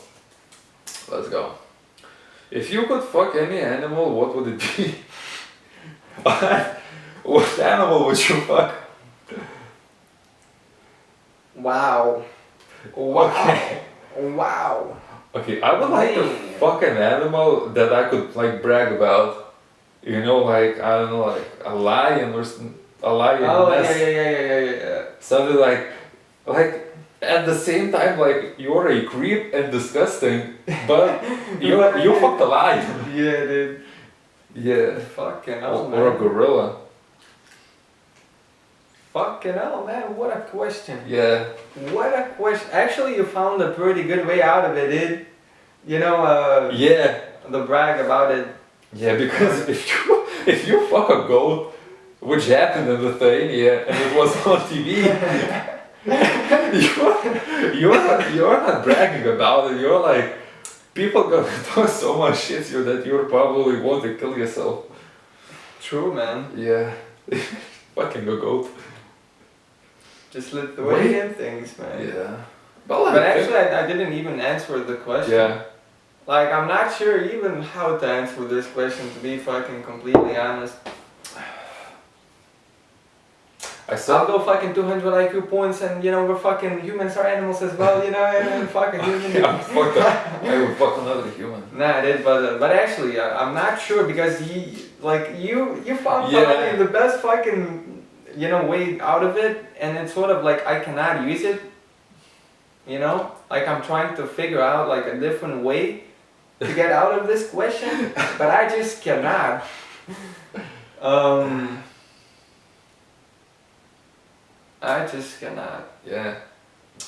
Let's go. If you could fuck any animal, what would it be? What animal would you fuck? Wow. Okay. Wow. Okay, I would like to Man. fuck an animal that I could like brag about. You know, like I don't know, like a lion or a lion. Oh yeah. Something like at the same time, like you're a creep and disgusting, but you fucked a lion. Yeah, dude. Yeah. Fucking hell, man. Or a gorilla. Fucking hell, man. What a question. Yeah. What a question. Actually, you found a pretty good way out of it, dude. You know, Yeah. the brag about it. Yeah, because if you fuck a goat, which happened in Lithuania and it was on TV, you're not bragging about it. You're like, people gonna talk so much shit to you that you probably want to kill yourself. True, man. Yeah. Fucking a goat. Just Lithuanian things, man. Yeah. But actually, I didn't even answer the question. Yeah. Like, I'm not sure even how to answer this question, to be fucking completely honest. I'll go fucking 200 IQ points and, you know, we're fucking humans are animals as well, you know, and fucking human. Yeah, fuck that. I would fuck another human. Nah, dude, but actually, I'm not sure because you found Yeah. probably the best fucking, you know, way out of it, and it's sort of like I cannot use it, you know, like I'm trying to figure out like a different way to get out of this question, but I just cannot. I just cannot. Yeah.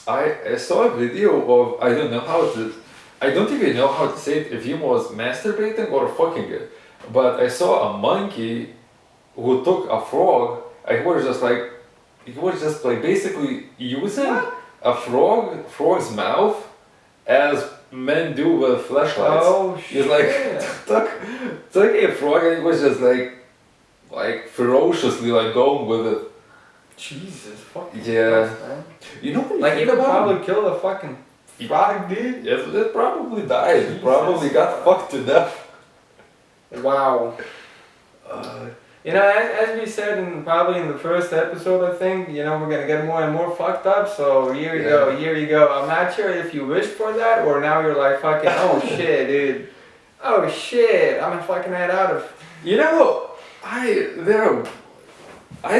I saw a video of, I don't even know how to say it, if he was masturbating or fucking it. But I saw a monkey who took a frog, and he was just like basically using a frog's mouth as men do with flashlights. Oh shit. He's like, took a frog and he was just like ferociously like going with it. Jesus fucking Yeah. Christ, man. You know what Like you could about probably kill a fucking frog, dude. it probably died. It probably Jesus. got fucked to death. Wow. You know, as we said probably in the first episode, I think, you know, we're gonna get more and more fucked up. So here you go. I'm not sure if you wished for that or now you're like fucking, oh shit, dude. Oh shit, I'm gonna fucking head out of. You know, I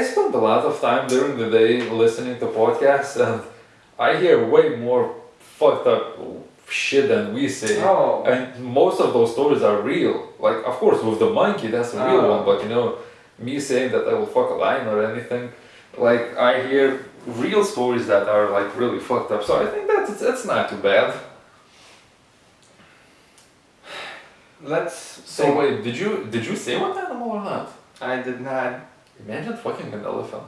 spend a lot of time during the day listening to podcasts and I hear way more fucked up shit than we say. Oh. And most of those stories are real. Like, of course, with the monkey, that's a real Oh. one, but you know, me saying that I will fuck a lion or anything, like, I hear real stories that are like really fucked up. So I think that's not too bad. So think. wait, did you say what animal or not? I did not. Imagine fucking an elephant.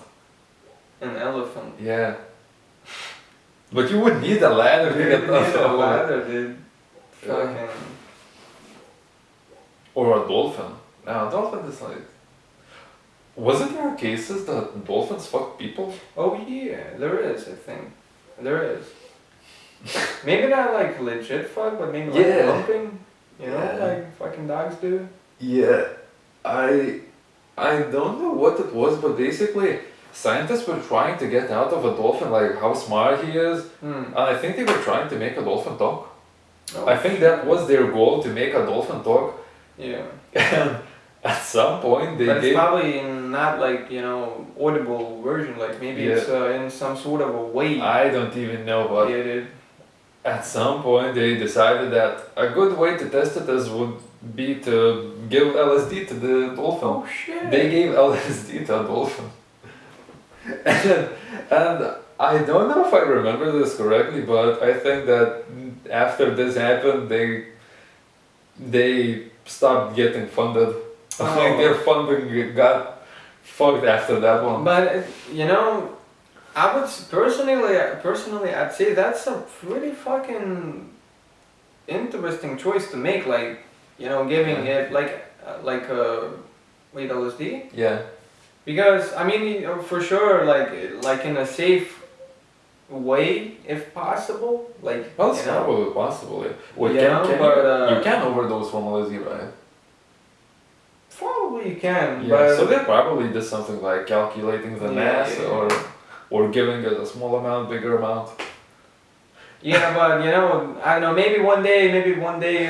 An elephant. Yeah. But you would need a ladder to You get need a up. ladder, dude. Yeah. Fucking. Or a dolphin. Now, a dolphin is like. Wasn't there cases that dolphins fuck people? Oh yeah, there is. I think there is. Maybe not like legit fuck, but maybe like Yeah. humping. You know, Yeah. like fucking dogs do. Yeah, I don't know what it was, but basically scientists were trying to get out of a dolphin like how smart he is, Hmm. and I think they were trying to make a dolphin talk. Oh, I think that was their goal, to make a dolphin talk. Yeah. And at some point they But it's gave probably in not like, audible version. Like maybe it's in some sort of a way. I don't even know, but Created. at some point they decided that a good way to test it is would be to give LSD to the dolphin. Oh shit. They gave LSD to a dolphin. And I don't know if I remember this correctly, but I think that after this happened, they stopped getting funded. I think Oh. their funding got fucked after that one. But I would personally, I'd say that's a pretty fucking interesting choice to make. Like, giving Yeah. it wait, LSD. Yeah, Because I mean, for sure, like in a safe way, if possible. Like, well, it's probably possible. Yeah. Well, Yeah, can but, you can overdose from LSD, right? probably you can. Yeah, But so they probably did something like calculating the Yeah, mass yeah, yeah. or giving it a small amount, bigger amount. yeah, but I don't know. Maybe one day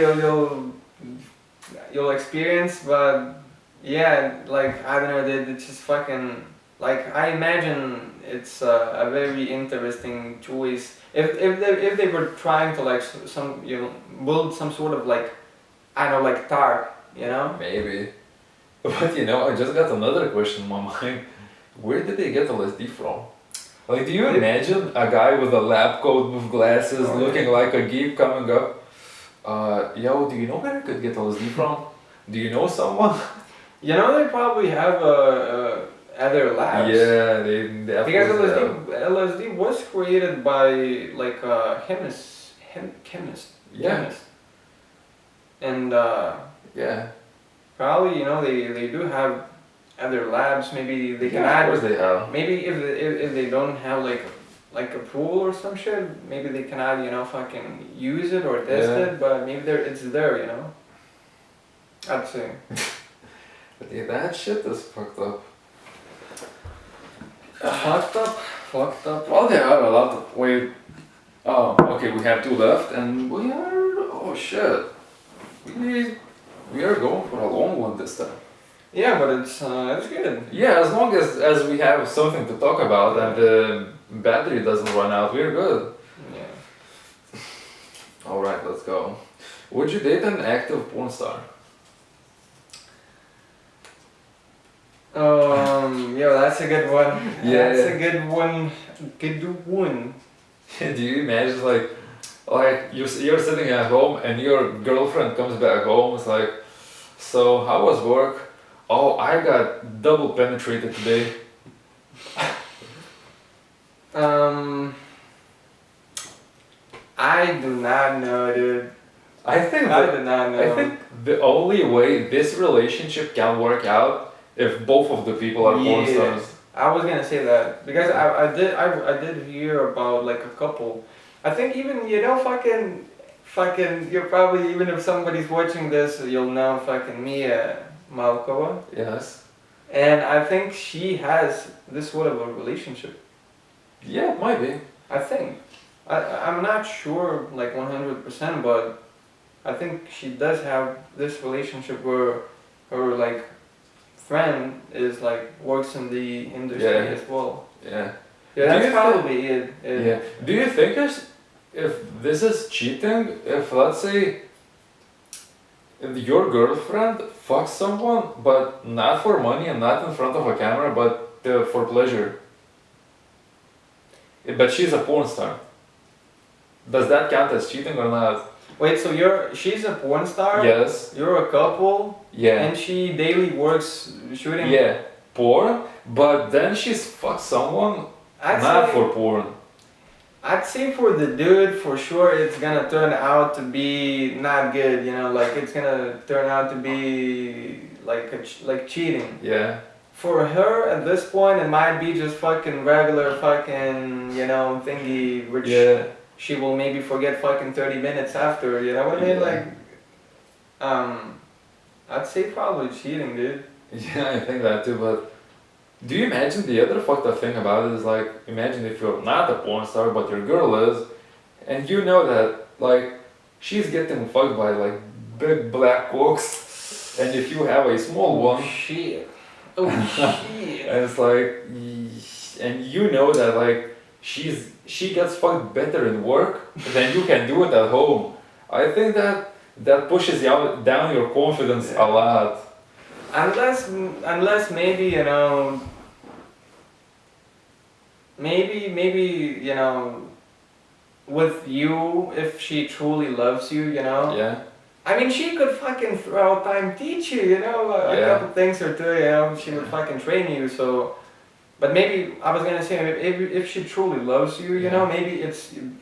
you'll experience. But yeah, like I don't know. They just fucking like I imagine it's a very interesting choice. If they were trying to like some build some sort of like I don't know like tar, Maybe. But I just got another question in my mind. Where did they get LSD from? Like, do you imagine a guy with a lab coat with glasses Oh, looking like a geek coming up? Yo, do you know where I could get LSD from? Do you know someone? They probably have other labs. Yeah, they of Because course have. LSD was created by like a chemist. Yeah. Chemist. And Yeah. probably they do have other labs. Maybe they can Yeah, of add. course they have. Maybe if they don't have like a pool or some shit, maybe they can add fucking use it or test Yeah. it. But maybe it's there. I'd say. But yeah, that shit is fucked up. Fucked up. Fucked up. Well, there are a lot of. Wait. Oh, okay, we have two left, and we are. Oh shit. We are going for a long one this time. Yeah, but it's good. Yeah, as long as we have something to talk about and the battery doesn't run out, we're good. Yeah. Alright, let's go. Would you date an active porn star? Yeah, that's a good one. Yeah. That's a good one. Good one. Do you imagine like you're sitting at home and your girlfriend comes back home, it's like, so how was work? Oh, I got double penetrated today. I do not know, dude. I think I that, do not know. I think the only way this relationship can work out if both of the people are porn Yeah. stars. I was gonna say that because I did hear about like a couple. I think even fucking you're probably even if somebody's watching this you'll know fucking Mia Malkova, Yes. and I think she has this sort of a relationship. Yeah, it might be. I think. I'm not sure like 100%, but I think she does have this relationship where her like friend is like works in the industry Yeah. as well. Yeah. Yeah, Do that's you probably it. Yeah. Do you think if this is cheating, if let's say if your girlfriend fucks someone, but not for money and not in front of a camera, but for pleasure, but she's a porn star, does that count as cheating or not? Wait, so she's a porn star? Yes. You're a couple? Yeah. And she daily works shooting? Yeah. Porn, but then she's fucked someone not for porn. I'd say for the dude, for sure, it's gonna turn out to be not good. Like it's gonna turn out to be like cheating. Yeah. For her, at this point, it might be just fucking regular fucking thingy, which Yeah. she will maybe forget fucking 30 minutes after, you know what I mean? Yeah. Like, I'd say probably cheating, dude. Yeah, I think that too, but do you imagine the other fucked up thing about it is like, imagine if you're not a porn star, but your girl is, and you know that, like, she's getting fucked by, like, big black cocks, and if you have a small one, Shit. Oh, shit. and it's like, and you know that, like, she gets fucked better in work than you can do it at home. I think that pushes you out, down your confidence a lot. Unless maybe, you know, maybe, you know, with you, if she truly loves you, you know. Yeah. I mean, she could fucking throughout time teach you, you know, a Yeah. couple things or two, you know, she would fucking train you, so. But maybe, I was gonna say, if she truly loves you, you know, maybe it's with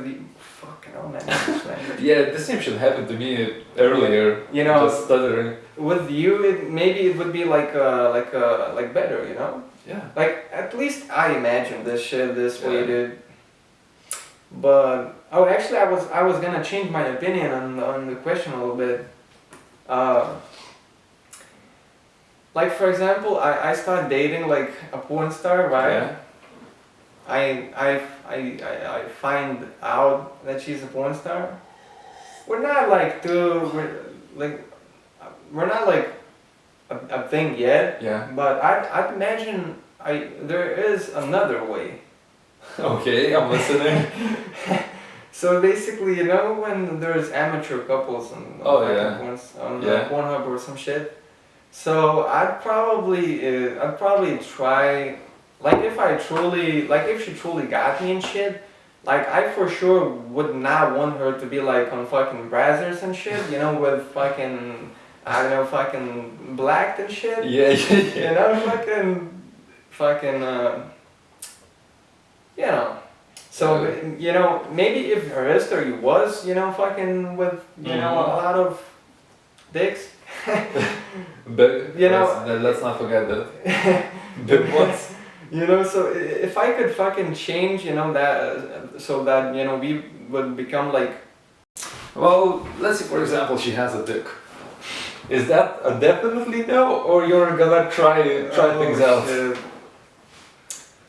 the, fucking, oh man, Yeah, the same shit happened to me earlier. You know, just stuttering. with you, maybe it would be like better, you know? Yeah. Like, at least I imagine this shit this way, Yeah. dude. But, oh, actually, I was gonna change my opinion on the question a little bit. Like, for example, I started dating, like, a porn star, right? Yeah. I find out that she's a porn star. We're not, like, we're not, like, a thing yet. Yeah. But I'd imagine there is another way. Okay, I'm listening. So basically, you know, when there's amateur couples on Yeah. Pornhub or some shit. So I'd probably try, like, if she truly got me and shit, like, I for sure would not want her to be like on fucking Brazzers and shit, you know, with fucking, I don't know, fucking blacked and shit. Yeah. You know, fucking, you know. So, you know, maybe if her history was, you know, fucking with, you know, a lot of dicks. But You know, let's not forget that. Big ones. You know, so if I could fucking change, you know, that, so that, you know, we would become like. Well, let's say for example she has a dick. Is that a definitely no, or you're gonna try things out? Shit.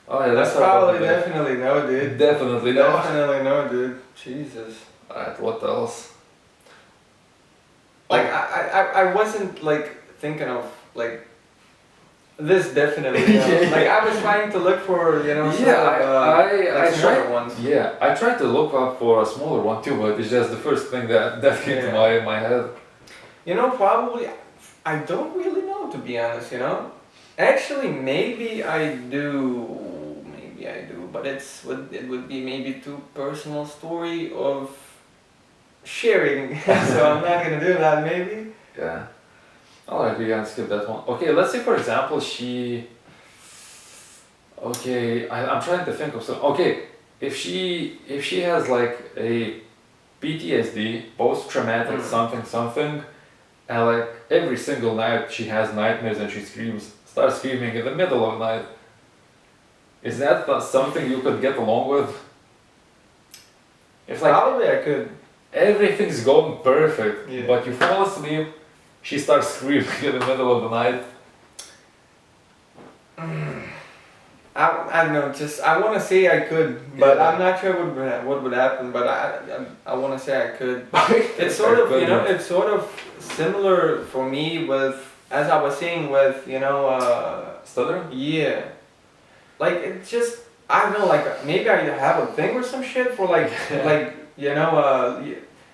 Oh yeah, That's let's talk about probably the dick. definitely no, dude. Definitely no. Definitely no, dude. Jesus. Alright, what else? Like, I wasn't, like, thinking of, like, this definitely, you know. Yeah. Like, I was trying to look for, you know, sort Yeah, of, I like, smaller tried. ones. Yeah, I tried to look up for a smaller one too, but it's just the first thing that came to my head. You know, probably, I don't really know, to be honest, you know. Actually, maybe I do, but it would be maybe too personal story of sharing, so I'm not gonna do that, maybe. Yeah. Alright, we can skip that one. Okay, let's say for example okay, I'm trying to think of some. Okay, if she has like a PTSD, post-traumatic something, and like every single night she has nightmares and she starts screaming in the middle of the night. Is that something you could get along with? If like Probably I could. everything's going perfect, Yeah. but you fall asleep, she starts screaming in the middle of the night. I don't know, just, I want to say I could, but Yeah. I'm not sure what would happen, but I want to say I could. It's sort of, you know, it's sort of similar for me with, as I was saying with, you know, Stuttering? yeah. Like, it just, I don't know, like, maybe I have a thing or some shit for, like, like, you know,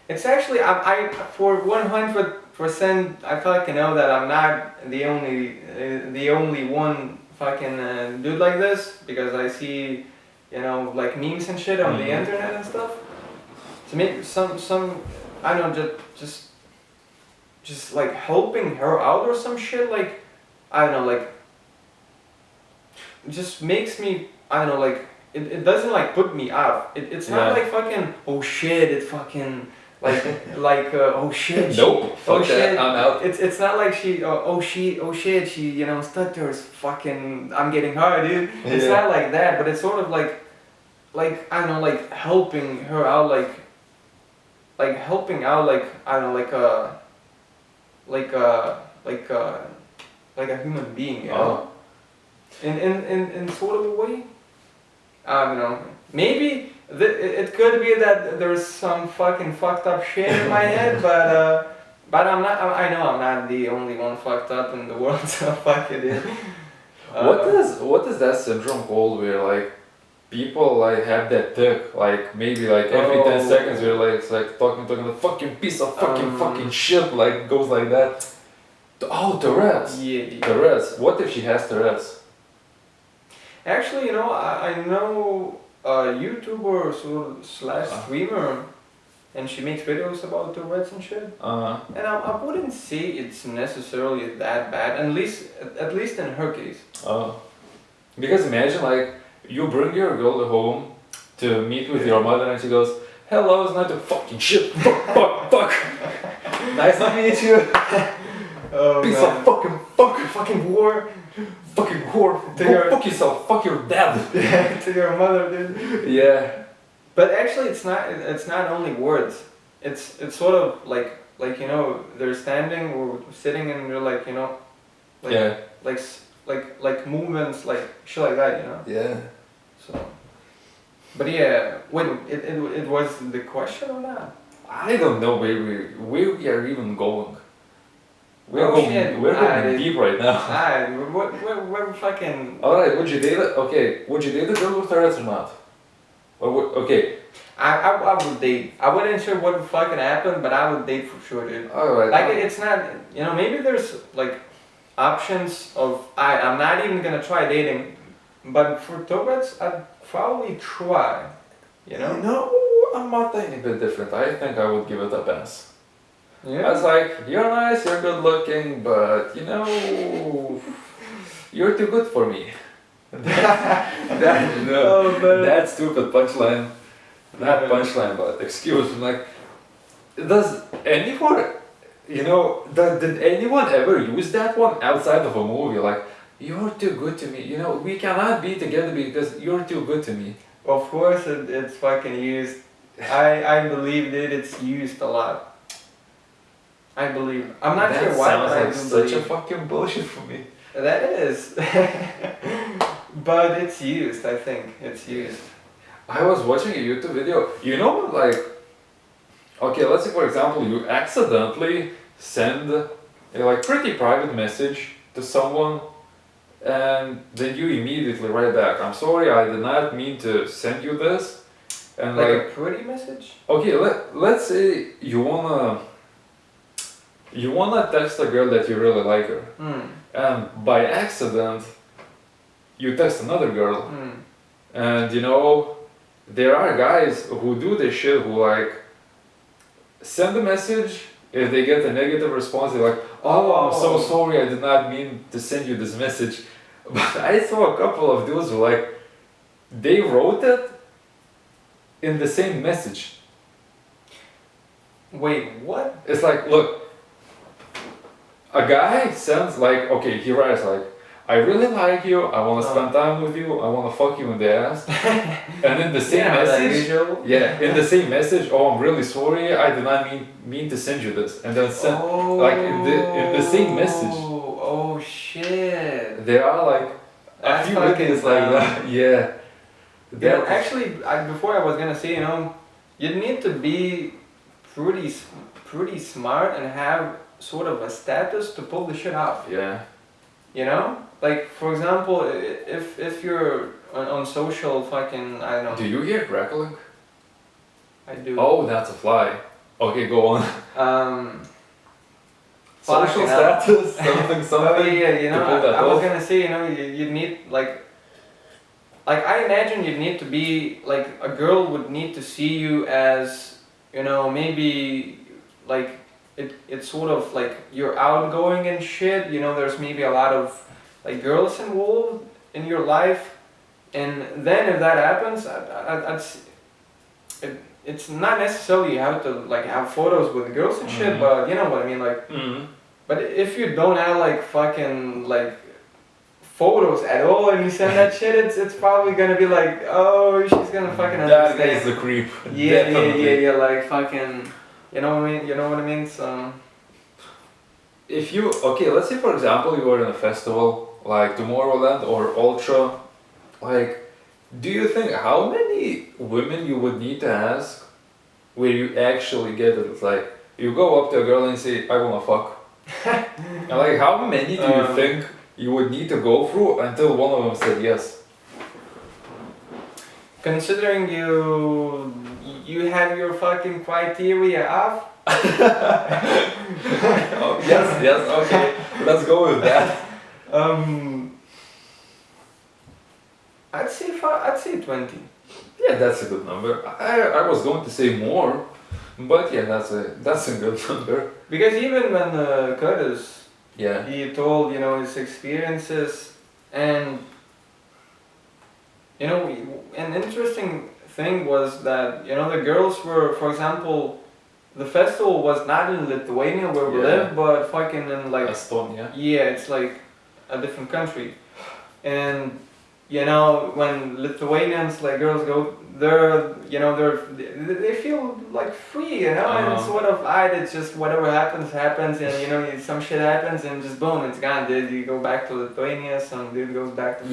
it's actually, I for 100%, I fucking know that I'm not the only one fucking dude like this, because I see, you know, like, memes and shit on the internet and stuff. So maybe some, I don't know, just like helping her out or some shit, like, I don't know, like, it just makes me, I don't know, like, it doesn't like put me off. It's not like fucking, oh shit, it fucking, like, oh shit. Nope, oh fuck shit. that, I'm out. It's not like she, oh shit, she, you know, stutters, fucking, I'm getting hard, dude. It's Yeah. not like that, but it's sort of like, like I don't know, like helping her out, like helping out, like I don't know, like a like a like a human being, you know, in sort of a way. I don't know. Maybe it could be that there's some fucking fucked up shit in my head, but I'm not. I know I'm not the only one fucked up in the world, so fuck it. What is that syndrome called where like people like have that tick like maybe like every 10 Oh. seconds we're like it's like talking a fucking piece of fucking shit like goes like that. Oh, Tourette's. Yeah. Tourette's. What if she has Tourette's? Actually, you know, I know a YouTuber slash streamer, and she makes videos about Tourette's and shit. And I wouldn't say it's necessarily that bad, at least in her case. Because imagine like you bring your girl home to meet with your mother and she goes, "Hello, it's not the fucking shit. Fuck. Nice to meet you. Oh, Piece man. of fucking whore. Fucking whore. Go fuck yourself. Fuck your dad." To your mother, dude. Yeah. But actually, it's not only words. It's sort of like you know, they're standing or sitting and you're like, you know, like Yeah. like movements, like shit like that, you know. Yeah. So, but yeah, wait, it was the question or not? I don't know where we are even going. We're Oh, going, shit. we're going deep right now. We're fucking. Alright, would you date it? Okay, would you date a girl with Tourette's or not? Okay, I would date. I wasn't sure what would fucking happen, but I would date for sure, dude. alright. Like it's not, you know, maybe there's like options of I'm not even gonna try dating, but for Tourette's I'd probably try. You know? No, I'm a tiny bit different. I think I would give it a pass. I Yeah. was like, you're nice, you're good looking, but you know, you're too good for me. Oh, man. That stupid punchline. Not Yeah. punchline, but excuse me. Like, does anyone, you know, did anyone ever use that one outside of a movie? Like, you're too good to me. You know, we cannot be together because you're too good to me. Of course it's fucking used. I believe that it's used a lot. I believe. I'm not That sure why, sounds but I like do such a believe. fucking bullshit for me. That is. But it's used, I think. It's used. I was watching a YouTube video. You know, like, okay, let's say for example, you accidentally send a like pretty private message to someone, and then you immediately write back, "I'm sorry, I did not mean to send you this," and Like like, a pretty message? okay, let's say you wanna text a girl that you really like her, and by accident, you text another girl. And you know, there are guys who do this shit who like send a message. If they get a negative response, they're like, "Oh, I'm so Oh. sorry, I did not mean to send you this message." But I saw a couple of dudes who like they wrote it in the same message. Wait, what? It's like, look, a guy sends like, okay, he writes like, "I really like you, I wanna spend time with you, I wanna fuck you in the ass." And in the same Yeah, like message, usual. yeah, in the same message, "Oh, I'm really sorry, I did not mean to send you this." And then send, like in the same message. Oh shit. There are like a That's few fucking videos like dumb. that. Yeah. You know, That- actually, before I was gonna say, you know, you need to be pretty smart and have sort of a status to pull the shit off. yeah. You know, like for example, if you're on social fucking, I don't know. Do you hear crackling? I do. Oh, that's a fly. Okay, go on. Social Fucking hell. status, something, Oh something. yeah, you to know, pull that I was off. gonna say, you know, you need like I imagine you'd need to be like a girl would need to see you as, you know, maybe like it's sort of like you're outgoing and shit, you know, there's maybe a lot of like girls involved in your life, and then if that happens, it's not necessarily you have to like have photos with girls and shit, Mhm. but you know what I mean, like. Mm. But if you don't have like fucking like photos at all and you send that shit, it's probably gonna be like, oh, she's gonna fucking That guy is understand. a creep. Yeah, Definitely. yeah, like fucking, you know what I mean? You know what I mean? So, If you, okay, let's say for example you were in a festival like Tomorrowland or Ultra, like, do you think how many women you would need to ask where you actually get it? It's like, you go up to a girl and say, I wanna fuck. And like, how many do you think you would need to go through until one of them said yes? considering you have your fucking criteria up, Oh, yes, yes, okay, let's go with that. I'd say 20. Yeah, that's a good number. I was going to say more, but yeah, that's a good number. Because even when Curtis, Yeah. he told, his experiences, and, an interesting thing was that, the girls were, for example, the festival was not in Lithuania where we Yeah. live, but fucking in like, Estonia. yeah, it's like a different country. And, when Lithuanians, like girls go, they feel like free, and it's sort of, it's just whatever happens, and, some shit happens and just boom, it's gone, dude. You go back to Lithuania, some dude goes back to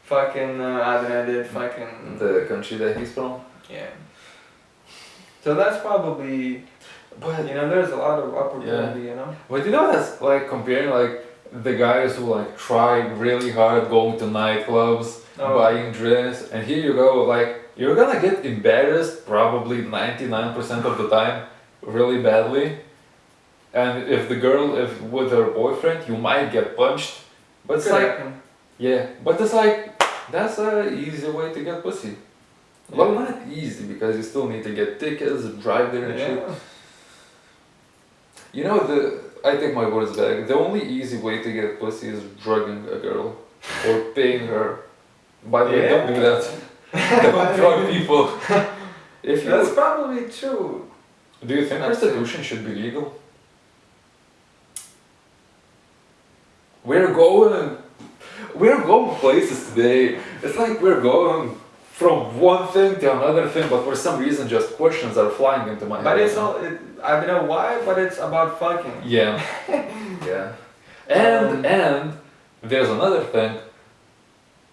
fucking, I don't know, dude, fucking, The country that he's from. yeah. So that's probably, But there's a lot of opportunity, But that's like comparing like the guys who like try really hard going to nightclubs, Oh. buying drinks, and here you go, like you're gonna get embarrassed probably 99% of the time, really badly. And if with her boyfriend, you might get punched. But it's like, yeah, but it's like, that's a easy way to get pussy. Well, not easy because you still need to get tickets, drive there and shit. I take my words back. The only easy way to get pussy is drugging a girl or paying her. By the way, don't do that. Don't drug people. That's probably true. Do you think prostitution should be legal? We're going places today. It's like we're going from one thing to another thing, but for some reason, just questions are flying into my head. But it's all, I don't know why, but it's about fucking. Yeah. Yeah. And there's another thing.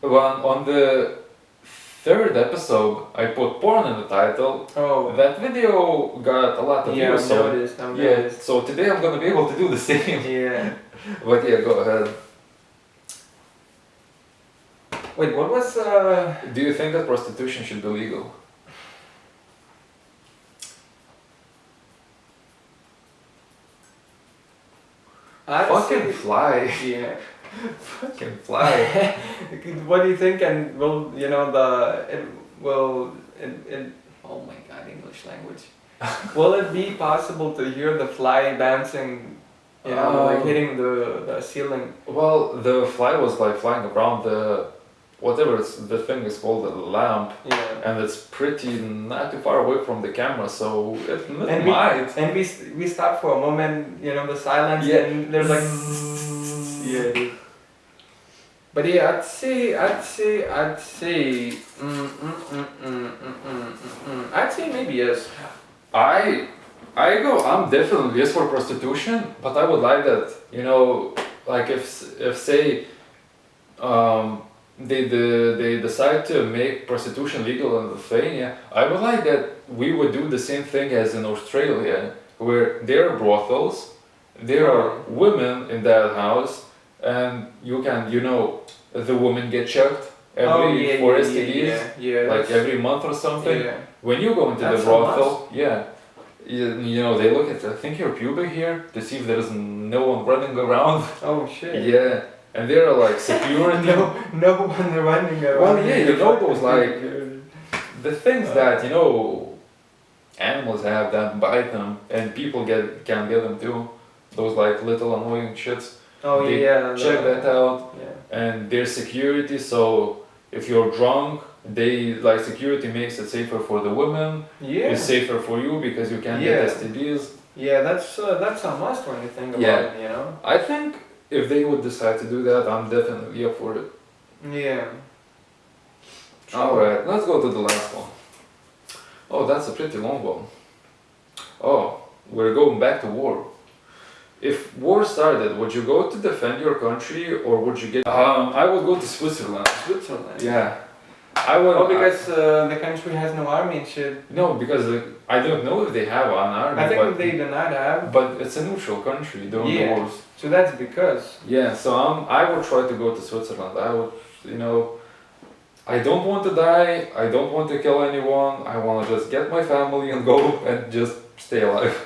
On the third episode, I put porn in the title. Oh. That video got a lot of views. So today I'm gonna be able to do the same. Yeah. But yeah, go ahead. Wait, what was Do you think that prostitution should be legal? Fucking fly. Yeah. Fucking fly. What do you think? And will oh my god, English language. Will it be possible to hear the fly bouncing, like hitting the ceiling? Well, the fly was like flying around the thing is called a lamp, and it's pretty not too far away from the camera, so it might. And we stop for a moment, the silence, and there's like, yeah. But yeah, I'd say, I'd say maybe yes. I'm definitely yes for prostitution, but I would like that, like if say, they decide to make prostitution legal in Lithuania, I would like that we would do the same thing as in Australia, where there are brothels, there are women in that house, and you can, the women get checked for STDs, like every month or something. Yeah. When you go into the brothel, they look at, I think your pubic hair to see if there's no one running around. Oh shit. Yeah. And there are like security. no one running around. Well, yeah, those like the things that animals have that bite them, and people can get them too. Those like little annoying shits. Oh they check that out. Yeah. And there's security, so if you're drunk, security makes it safer for the women. Yeah. It's safer for you because you can't get STDs. Yeah, that's a must when you think about it. I think if they would decide to do that, I'm definitely up for it. Yeah. Alright, let's go to the last one. Oh, that's a pretty long one. Oh, we're going back to war. If war started, would you go to defend your country or would you get... I would go to Switzerland. Switzerland. Yeah. I would... Oh, because the country has no army and shit. No, because I don't know if they have an army, I think but, they do not have. but it's a neutral country during the Yeah. wars. So that's because. Yeah, so I would try to go to Switzerland. I would, you know, I don't want to die, I don't want to kill anyone, I want to just get my family and go and just stay alive.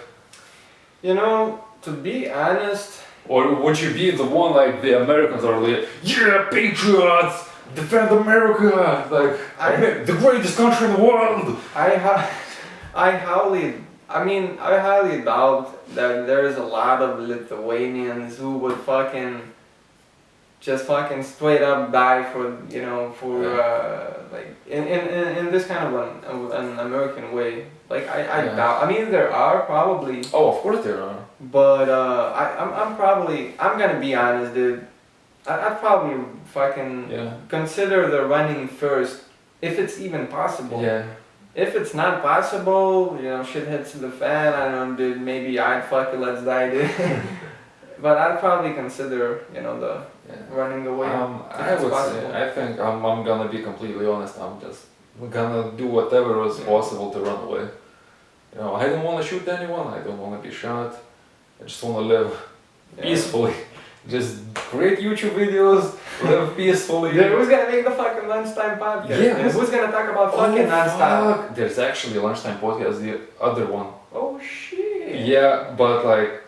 You know, to be honest. Or would you be the one like the Americans are like, yeah, patriots, defend America, like the greatest country in the world. I highly doubt that there's a lot of Lithuanians who would just fucking straight up die for, you know, for like in this kind of an American way. Like I doubt. I mean, there are probably. Oh, of course there are. But I'm gonna be honest, dude. I'd probably fucking consider the running first, if it's even possible. Yeah. If it's not possible, you know, shit hits the fan, I don't know, dude, maybe I'd fuck it, let's die, dude. But I'd probably consider, you know, the running away. I would say, I think I'm gonna be completely honest, I'm just gonna do whatever is possible to run away. You know, I don't want to shoot anyone, I don't want to be shot, I just want to live peacefully. Just create YouTube videos, live peacefully. Dude, who's gonna make the fucking lunchtime podcast? Yeah. Who's gonna talk about fucking non-stop? Fuck. There's actually a lunchtime podcast, the other one. Oh shit. Yeah, but like,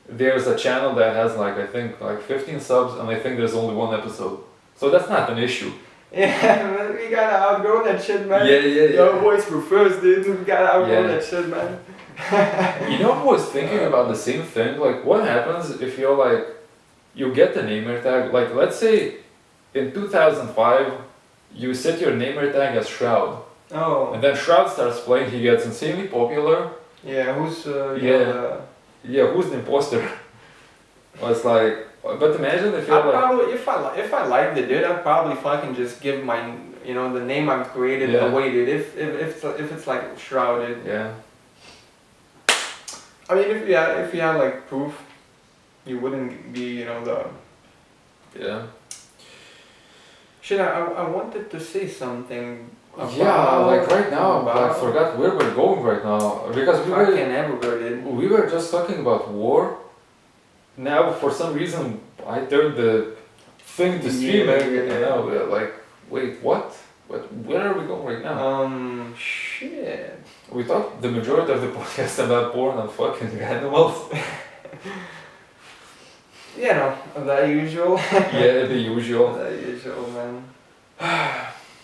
there's a channel that has like, I think like 15 subs and I think there's only one episode. So that's not an issue. Yeah, we gotta outgrow that shit, man. Yeah. Your voice were first, dude. We gotta outgrow that shit, man. You know, I was thinking about the same thing. Like, what happens if you're like, you get the namer tag, like let's say in 2005 you set your namer tag as Shroud. Oh. And then Shroud starts playing, he gets insanely popular. Yeah, who's who's the imposter? It's like, but imagine if you're probably, if I liked it, dude, I'd probably fucking just give my, you know, the name I've created away, dude. If it's like shrouded. Yeah. I mean, if you had like proof, you wouldn't be, you know, the. Yeah. Shit, I wanted to say something. Like right now, I forgot where we're going right now because we were just talking about war. Now, for some reason, I turned the thing to streaming, and now we're like, wait, what? Where are we going right now? Shit. We talked the majority of the podcast about porn and fucking animals. You know, the usual. Yeah, the usual. The usual, man.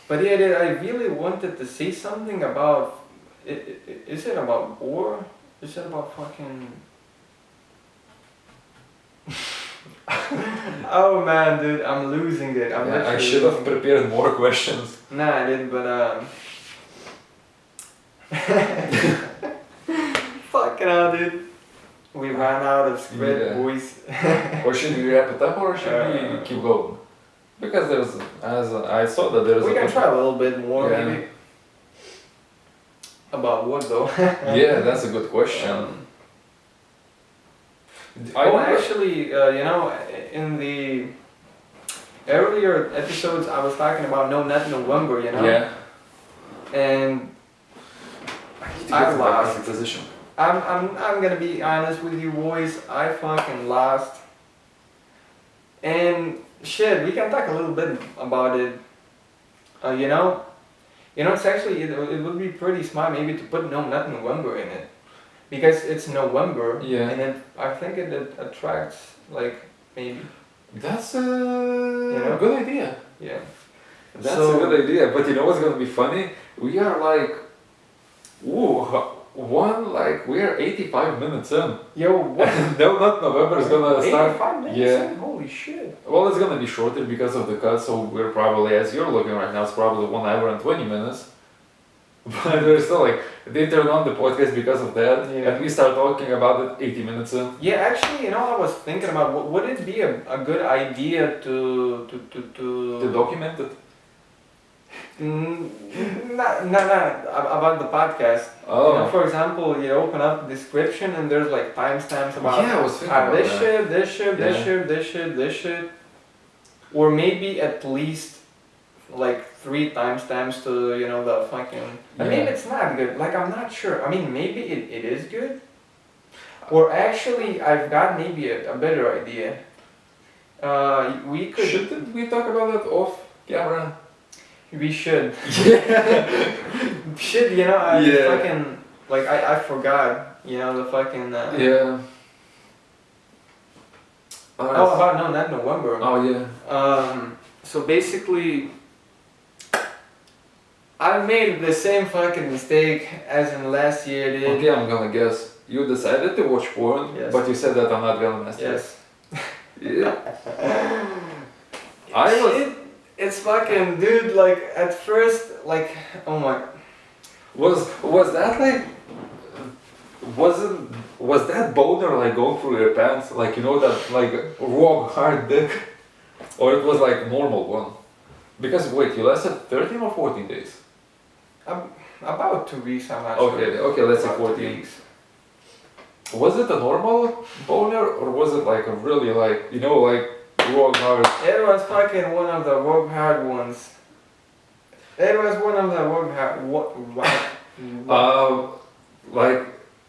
But yeah, dude, I really wanted to say something about. Is it about war? Is it about fucking? Oh man, dude, I'm losing it. I should have prepared more questions. Nah, I didn't, but fucking hell, dude. We ran out of script, boys. Or should we wrap it up, or should we keep going? Because there's, as I saw that there's. We can try a little bit more, maybe. About what though? Yeah, that's a good question. Actually, you know, in the earlier episodes, I was talking about No Nut November, you know. Yeah. And I lost. Position. I'm gonna be honest with you boys. I fucking lost. And shit, we can talk a little bit about it. You know, it's actually it would be pretty smart maybe to put No Nut November in it. Because it's November, and I think it attracts, like, maybe. That's a good idea. Yeah. That's a good idea, but you know what's gonna be funny? We are like, we are 85 minutes in. Yo, what? No Nut November is gonna start. 85 minutes in? Holy shit. Well, it's gonna be shorter because of the cut, so we're probably, as you're looking right now, it's probably 1 hour and 20 minutes. But we're still like, they turned on the podcast because of that, Yeah. and we start talking about it 80 minutes in. Yeah, actually, you know, I was thinking about would it be a good idea To document it. about the podcast. Oh. You know, for example, you open up the description and there's like timestamps about Yeah, I was thinking about this that. shit, this shit, this Yeah. shit, this shit, this shit, or maybe at least like 3 timestamps to the fucking. I mean, Yeah. it's not good. Like I'm not sure. I mean, maybe it is good. Or actually, I've got maybe a better idea. We could. Shouldn't we talk about that off camera? We should. Yeah. Should, you know, I Yeah. fucking, like, I forgot, you know, the fucking, Yeah. oh, about, no, not November. Oh yeah. So basically, I made the same fucking mistake as in last year did. Okay, I'm gonna guess. You decided to watch porn, Yes. but you said that I'm not gonna masturbate. Yes. Yeah. I was. It's fucking, dude, like, at first, like, oh my, Was that like? Was that boner like going through your pants? Like you know that like raw hard dick, or it was like normal one? Because wait, you lasted 13 or 14 days? about 2 weeks, I'm not Okay, sure. okay, let's say About 2 14. weeks. Was it a normal boner or was it like a really like you know like raw hard? It was fucking one of the work hard ones. It was one of the work hard. What? Like,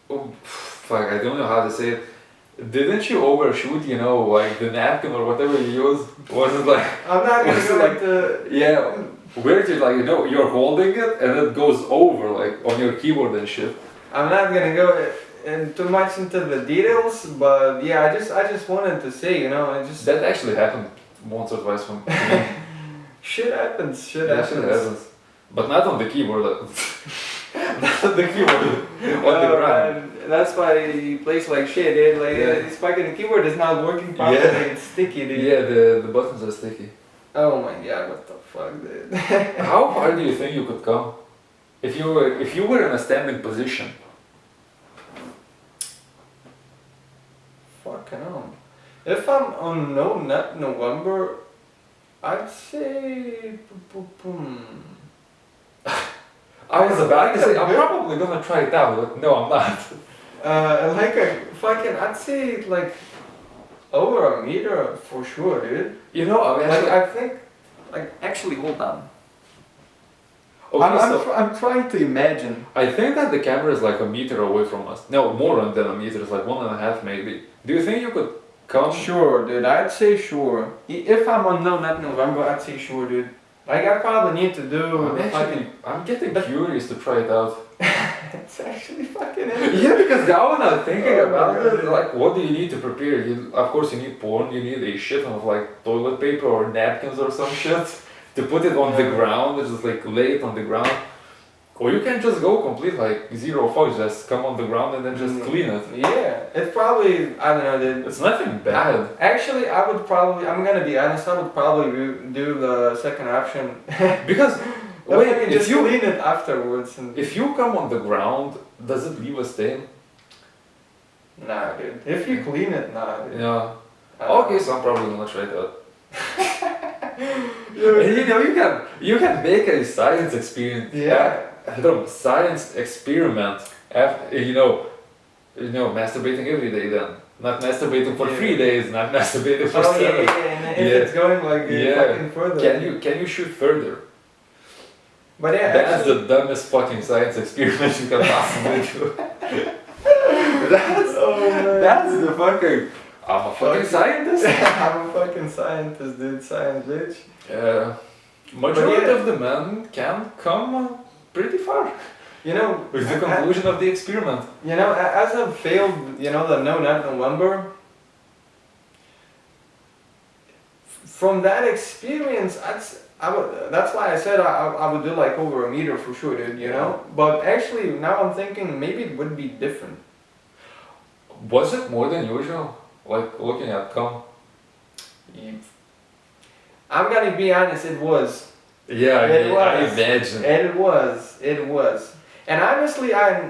oh, fuck, I don't know how to say it. Didn't you overshoot, you know, like the napkin or whatever you use? Was it like, I'm not gonna was go it like the. yeah, where did like, you know, you're holding it and it goes over like on your keyboard and shit? I'm not gonna go in too much into the details, but yeah, I just wanted to say, you know, I just That actually happened once or twice from me. shit happens. Shit That shit happens. happens. But not on the keyboard. Not on the keyboard. On the ground. Man, that's why he plays like shit, dude. Like Yeah. his fucking keyboard is not working properly. Yeah. It's sticky, dude. Yeah, the buttons are sticky. Oh my god, what the fuck, dude. How far do you think you could come? If you were in a standing position? Fucking hell. If I'm on not November, I'd say. I was about to say, I'm probably gonna try it out, but no, I'm not. Like a fucking, I'd say like over a meter for sure, dude. You know, I mean, Like I think, like actually, hold on. okay, so I'm trying to imagine. I think that the camera is like a meter away from us. No, more than a meter, it's like 1.5 maybe. Do you think you could come? Sure, dude. I'd say sure. If I'm on not November, I'd say sure, dude. Like I probably need to do I'm the actually, I'm getting curious to try it out. It's actually fucking. Yeah, because now when I'm thinking Oh my about God. it, like, what do you need to prepare? Of course, you need porn, you need a shit ton of like toilet paper or napkins or some shit to put it on the Yeah. ground, just like lay it on the ground. Or you can just go complete like zero fucks, just come on the ground and then just clean it. Yeah, it's probably, I don't know, dude. It's nothing bad. Actually, I would probably, I'm gonna be honest, I would probably do the second option. Because Wait, wait, I can if just you clean it afterwards. And if you come on the ground, does it leave a stain? nah, dude. If you clean it, nah. Dude. Yeah. Uh, Okay, so I'm probably gonna try that. Yeah. And you know, you can make a science experience. Yeah. Science experiment. After, masturbating every day. Then not masturbating for Yeah. 3 days, not masturbating for Oh yeah, 7. yeah, yeah. And if Yeah. it's going like Yeah. fucking further. Can you shoot further? But yeah, That's actually, the dumbest fucking science experiment you can possibly do. that's oh man. that's the fucking. I'm a fucking scientist. I'm a fucking scientist, dude. Science, bitch. Majority yeah. of the men can come pretty far You know, with the conclusion of the experiment. you know, as I've failed, you know, the no not November. From that experience, that's why I said I would do like over a meter for sure, dude. You know, but actually now I'm thinking maybe it would be different. Was it more than usual? Like looking at cum? I'm gonna be honest, it was. Yeah, It I was. imagine. It was. And honestly, I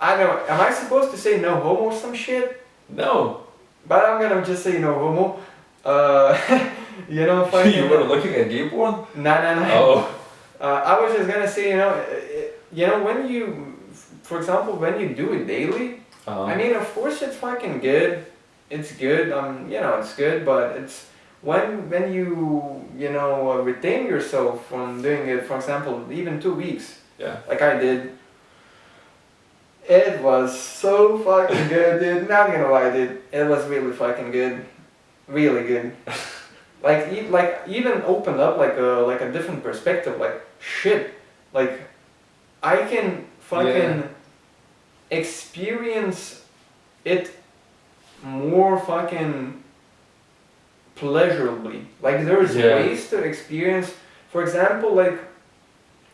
know, am I supposed to say no homo some shit? No, But I'm gonna just say no homo. Uh, you know, fucking. you were looking at gay porn. Nah, nah, nah. Oh, I was just gonna say, you know, when you, for example, when you do it daily, I mean, of course, it's fucking good. It's good. You know, it's good, but it's when you know retain yourself from doing it. For example, even 2 weeks, yeah. like I did. It was so fucking good, dude. Not gonna lie, dude. It was really fucking good, really good. Like even opened up like a different perspective. Like shit, like I can fucking experience it more fucking pleasurably. Like there's Yeah. ways to experience. For example, like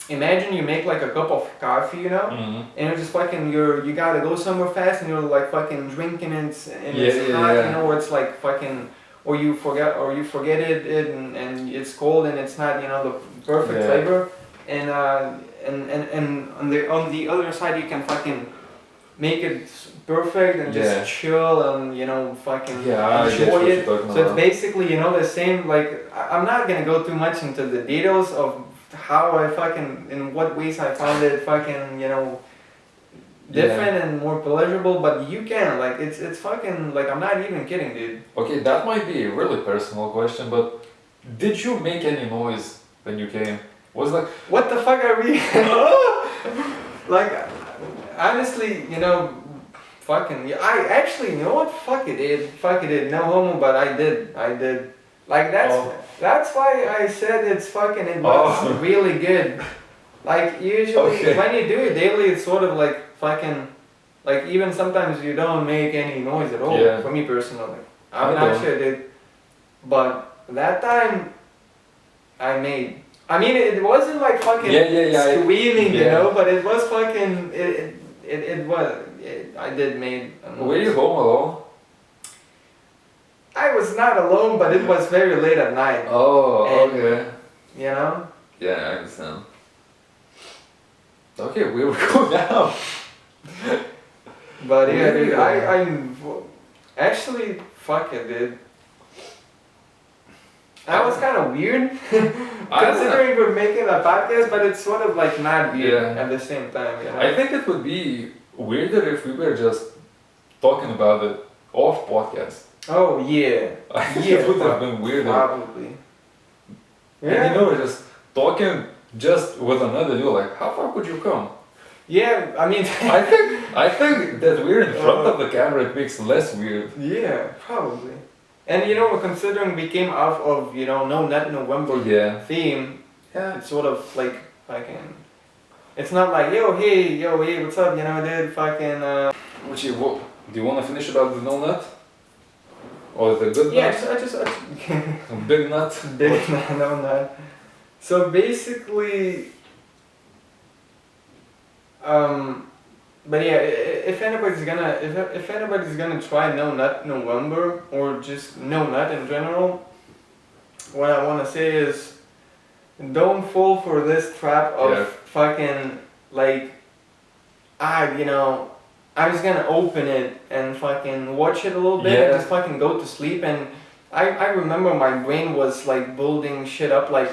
imagine you make like a cup of coffee, you know, Mhm. and you're just fucking you gotta go somewhere fast, and you're like fucking drinking it, and Yeah, it's yeah, hot, yeah. you know, or it's like fucking. Or you forget it and it's cold and it's not, you know, the perfect Yeah. flavor, and on the other side you can fucking make it perfect and just Yeah. chill and, you know, fucking Yeah, I get enjoy what you're it. talking So it's about. basically, you know, the same. Like I'm not gonna go too much into the details of how I fucking, in what ways I found it fucking, you know, different and more pleasurable, but you can, like, it's fucking, like, I'm not even kidding, dude. Okay, that might be a really personal question, but did you make any noise when you came? Was like, What the fuck are we? Like, honestly, you know, fucking, yeah, I actually, you know what? Fuck it did. No homo, but I did. Like Oh. that's why I said it's fucking. It was Oh. really good. Like usually Okay. when you do it daily, it's sort of like fucking. Like even sometimes you don't make any noise at all. Yeah. For me personally, I I'm not don't. sure, dude. But that time, I made. I mean, it wasn't like fucking Yeah. screaming, you Yeah. know, but it was fucking. It was. I did made. A Were you noise. home alone? I was not alone, but it was very late at night. Oh, And- okay. You know. Yeah, I understand. Okay, we will go now. But yeah, Really? dude, I'm actually fuck it, dude. That was kind of weird, considering we're making a podcast, but it's sort of like not weird Yeah. at the same time, you know. I think it would be weirder if we were just talking about it off podcast. Oh yeah, I think Yeah, it would have been weirder. probably. And you know, just talking just with another dude, like, how far could you come? Yeah, I mean. I think that we're in front of the camera, it makes less weird. Yeah, probably. And you know, considering we came off of, you know, No Nut November Yeah. theme, yeah, it's sort of like fucking. It's not like yo hey what's up, you know, dude, fucking. Which you, do you want to finish about the no nut? Or the good Yeah, nut? I just Big nut? big no nut. So basically, but yeah, if anybody's gonna if anybody's gonna try No Nut November or just No Nut in general, what I want to say is, don't fall for this trap of Yeah. fucking like, you know, I was gonna open it and fucking watch it a little bit and Yeah. just fucking go to sleep. And I remember my brain was like building shit up, like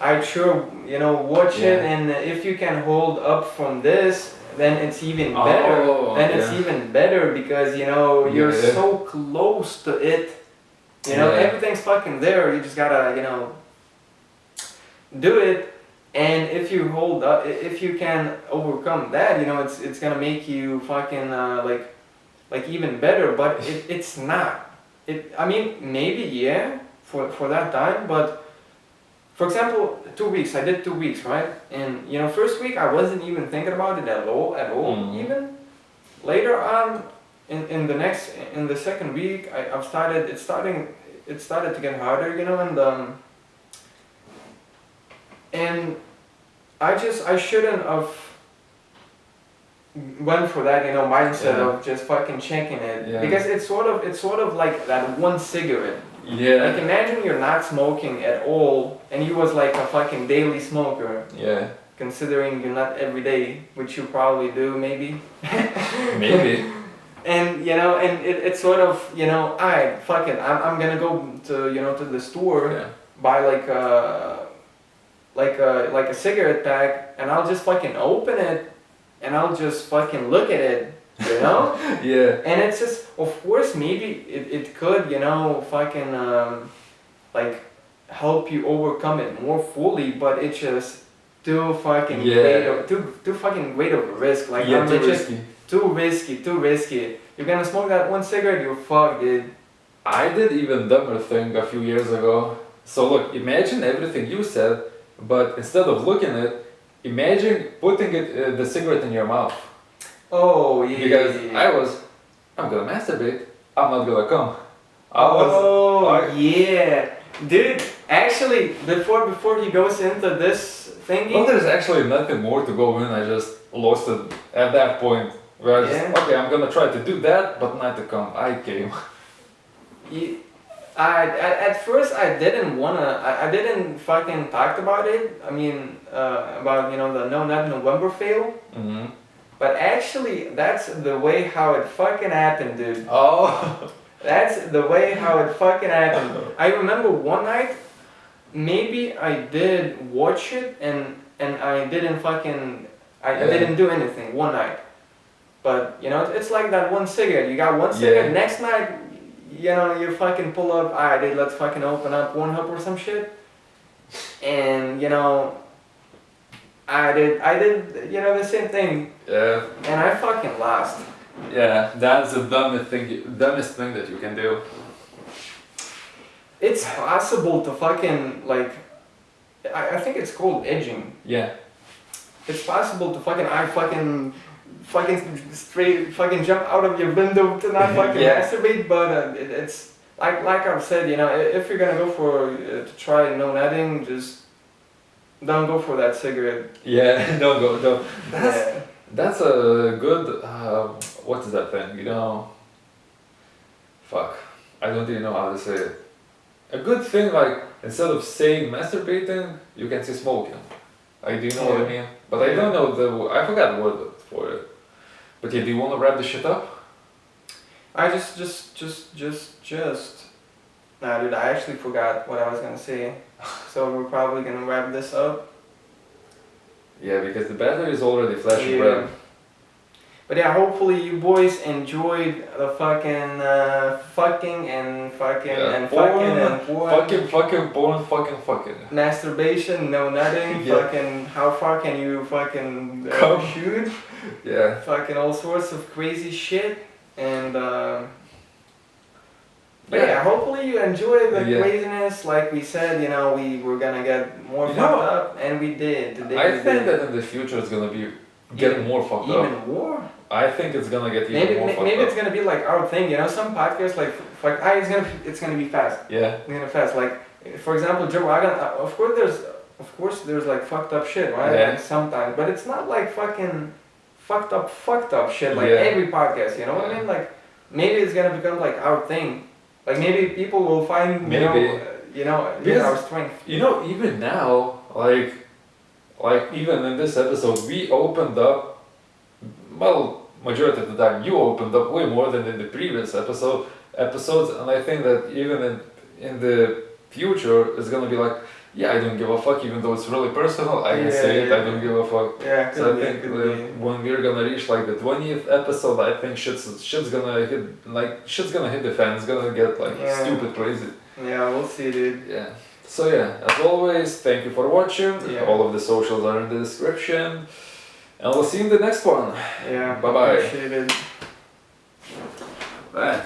I'd sure, you know, watch it, Yeah. and if you can hold up from this, then it's even better. Oh, Then it's yeah. even better because, you know, you're Yeah. so close to it. You know, Yeah. everything's fucking there. You just gotta, you know, do it. And if you hold up, if you can overcome that, you know, it's gonna make you fucking like even better. But it's not. I mean, maybe yeah, for that time. But for example, 2 weeks. I did 2 weeks, right? And you know, first week I wasn't even thinking about it at all. Mhm. Even later on, in the second week, I've started. It started to get harder, you know, and I shouldn't have went for that, you know, mindset Yeah. of just fucking checking it, Yeah. because it's sort of like that one cigarette, Yeah. Like imagine you're not smoking at all, and you was like a fucking daily smoker. Yeah. Considering you're not every day, which you probably do, maybe. Maybe. And and it's sort of, I fuck it. I'm gonna go to to the store, Yeah. buy like a cigarette pack, and I'll just fucking open it, and I'll just fucking look at it, Yeah. And it's just, of course, maybe it could, fucking like help you overcome it more fully, but it's just too fucking great of too fucking great of a risk. Like Yeah, I'm too legit- risky. too risky. You're gonna smoke that one cigarette, you're fucked, dude. I did even dumber thing a few years ago. So look, imagine everything you said, but instead of looking at it, imagine putting it the cigarette in your mouth. Oh yeah. Because I'm gonna masturbate. I'm not gonna come. Yeah, dude. Actually, before he goes into this thingy. Well, there's actually nothing more to go in. I just lost it at that point. Where I just, okay, I'm gonna try to do that, but not to come. I came. At first I didn't wanna. I didn't fucking talk about it. I mean, about the No Nut November fail. Mm-hmm. But actually, that's the way how it fucking happened, dude. Oh. That's the way how it fucking happened. I remember one night, maybe I did watch it and I didn't fucking, I didn't do anything one night. But it's like that one cigarette. You got one cigarette. Next night, you fucking pull up. Alright, dude, let's fucking open up Pornhub or some shit. And I did the same thing. Yeah. And I fucking lost. Yeah, that's the dumbest thing that you can do. It's possible to fucking I think it's called edging. Yeah. It's possible to fucking straight fucking jump out of your window to not fucking masturbate, but it's like I've said, if you're gonna go for to try no nutting, just don't go for that cigarette. Yeah, don't. That's a good, what is that thing, fuck, I don't even know how to say it. A good thing, like, instead of saying masturbating, you can say smoking. Do you know what I mean? But I don't know I forgot the word for it. But yeah, do you want to wrap this shit up? I just, nah dude, I actually forgot what I was gonna say. So we're probably gonna wrap this up. Yeah, because the battery is already flashing red. But yeah, hopefully you boys enjoyed the fucking fucking and Fucking. Masturbation, no nutting, fucking how far can you fucking shoot? Yeah. Fucking all sorts of crazy shit. And but yeah, hopefully you enjoy the craziness. Like we said, we were gonna get more fucked up, and we did. Today I think that in the future it's gonna be getting more fucked up. Even more? I think it's gonna get even more fucked up. Maybe it's gonna be like our thing, some podcasts it's gonna be fast. Yeah. It's gonna be fast. Like for example, Joe Rogan. Of course there's like fucked up shit, right? Yeah. Like sometimes, but it's not like fucking fucked up shit like every podcast. You know what I mean? Like maybe it's gonna become like our thing. Like maybe people will find our strength. Even now, like even in this episode, we opened up. Well, majority of the time, you opened up way more than in the previous episodes, and I think that even in the future, it's gonna be like, yeah, I don't give a fuck, even though it's really personal. I can say it. I don't give a fuck. Yeah, so I think when we're gonna reach like the 20th episode, I think shit's gonna hit the fan. It's gonna get like stupid crazy. Yeah, we'll see, dude. Yeah. So yeah, as always, thank you for watching. Yeah. All of the socials are in the description, and we'll see you in the next one. Yeah. Bye bye. Appreciate it. Bye.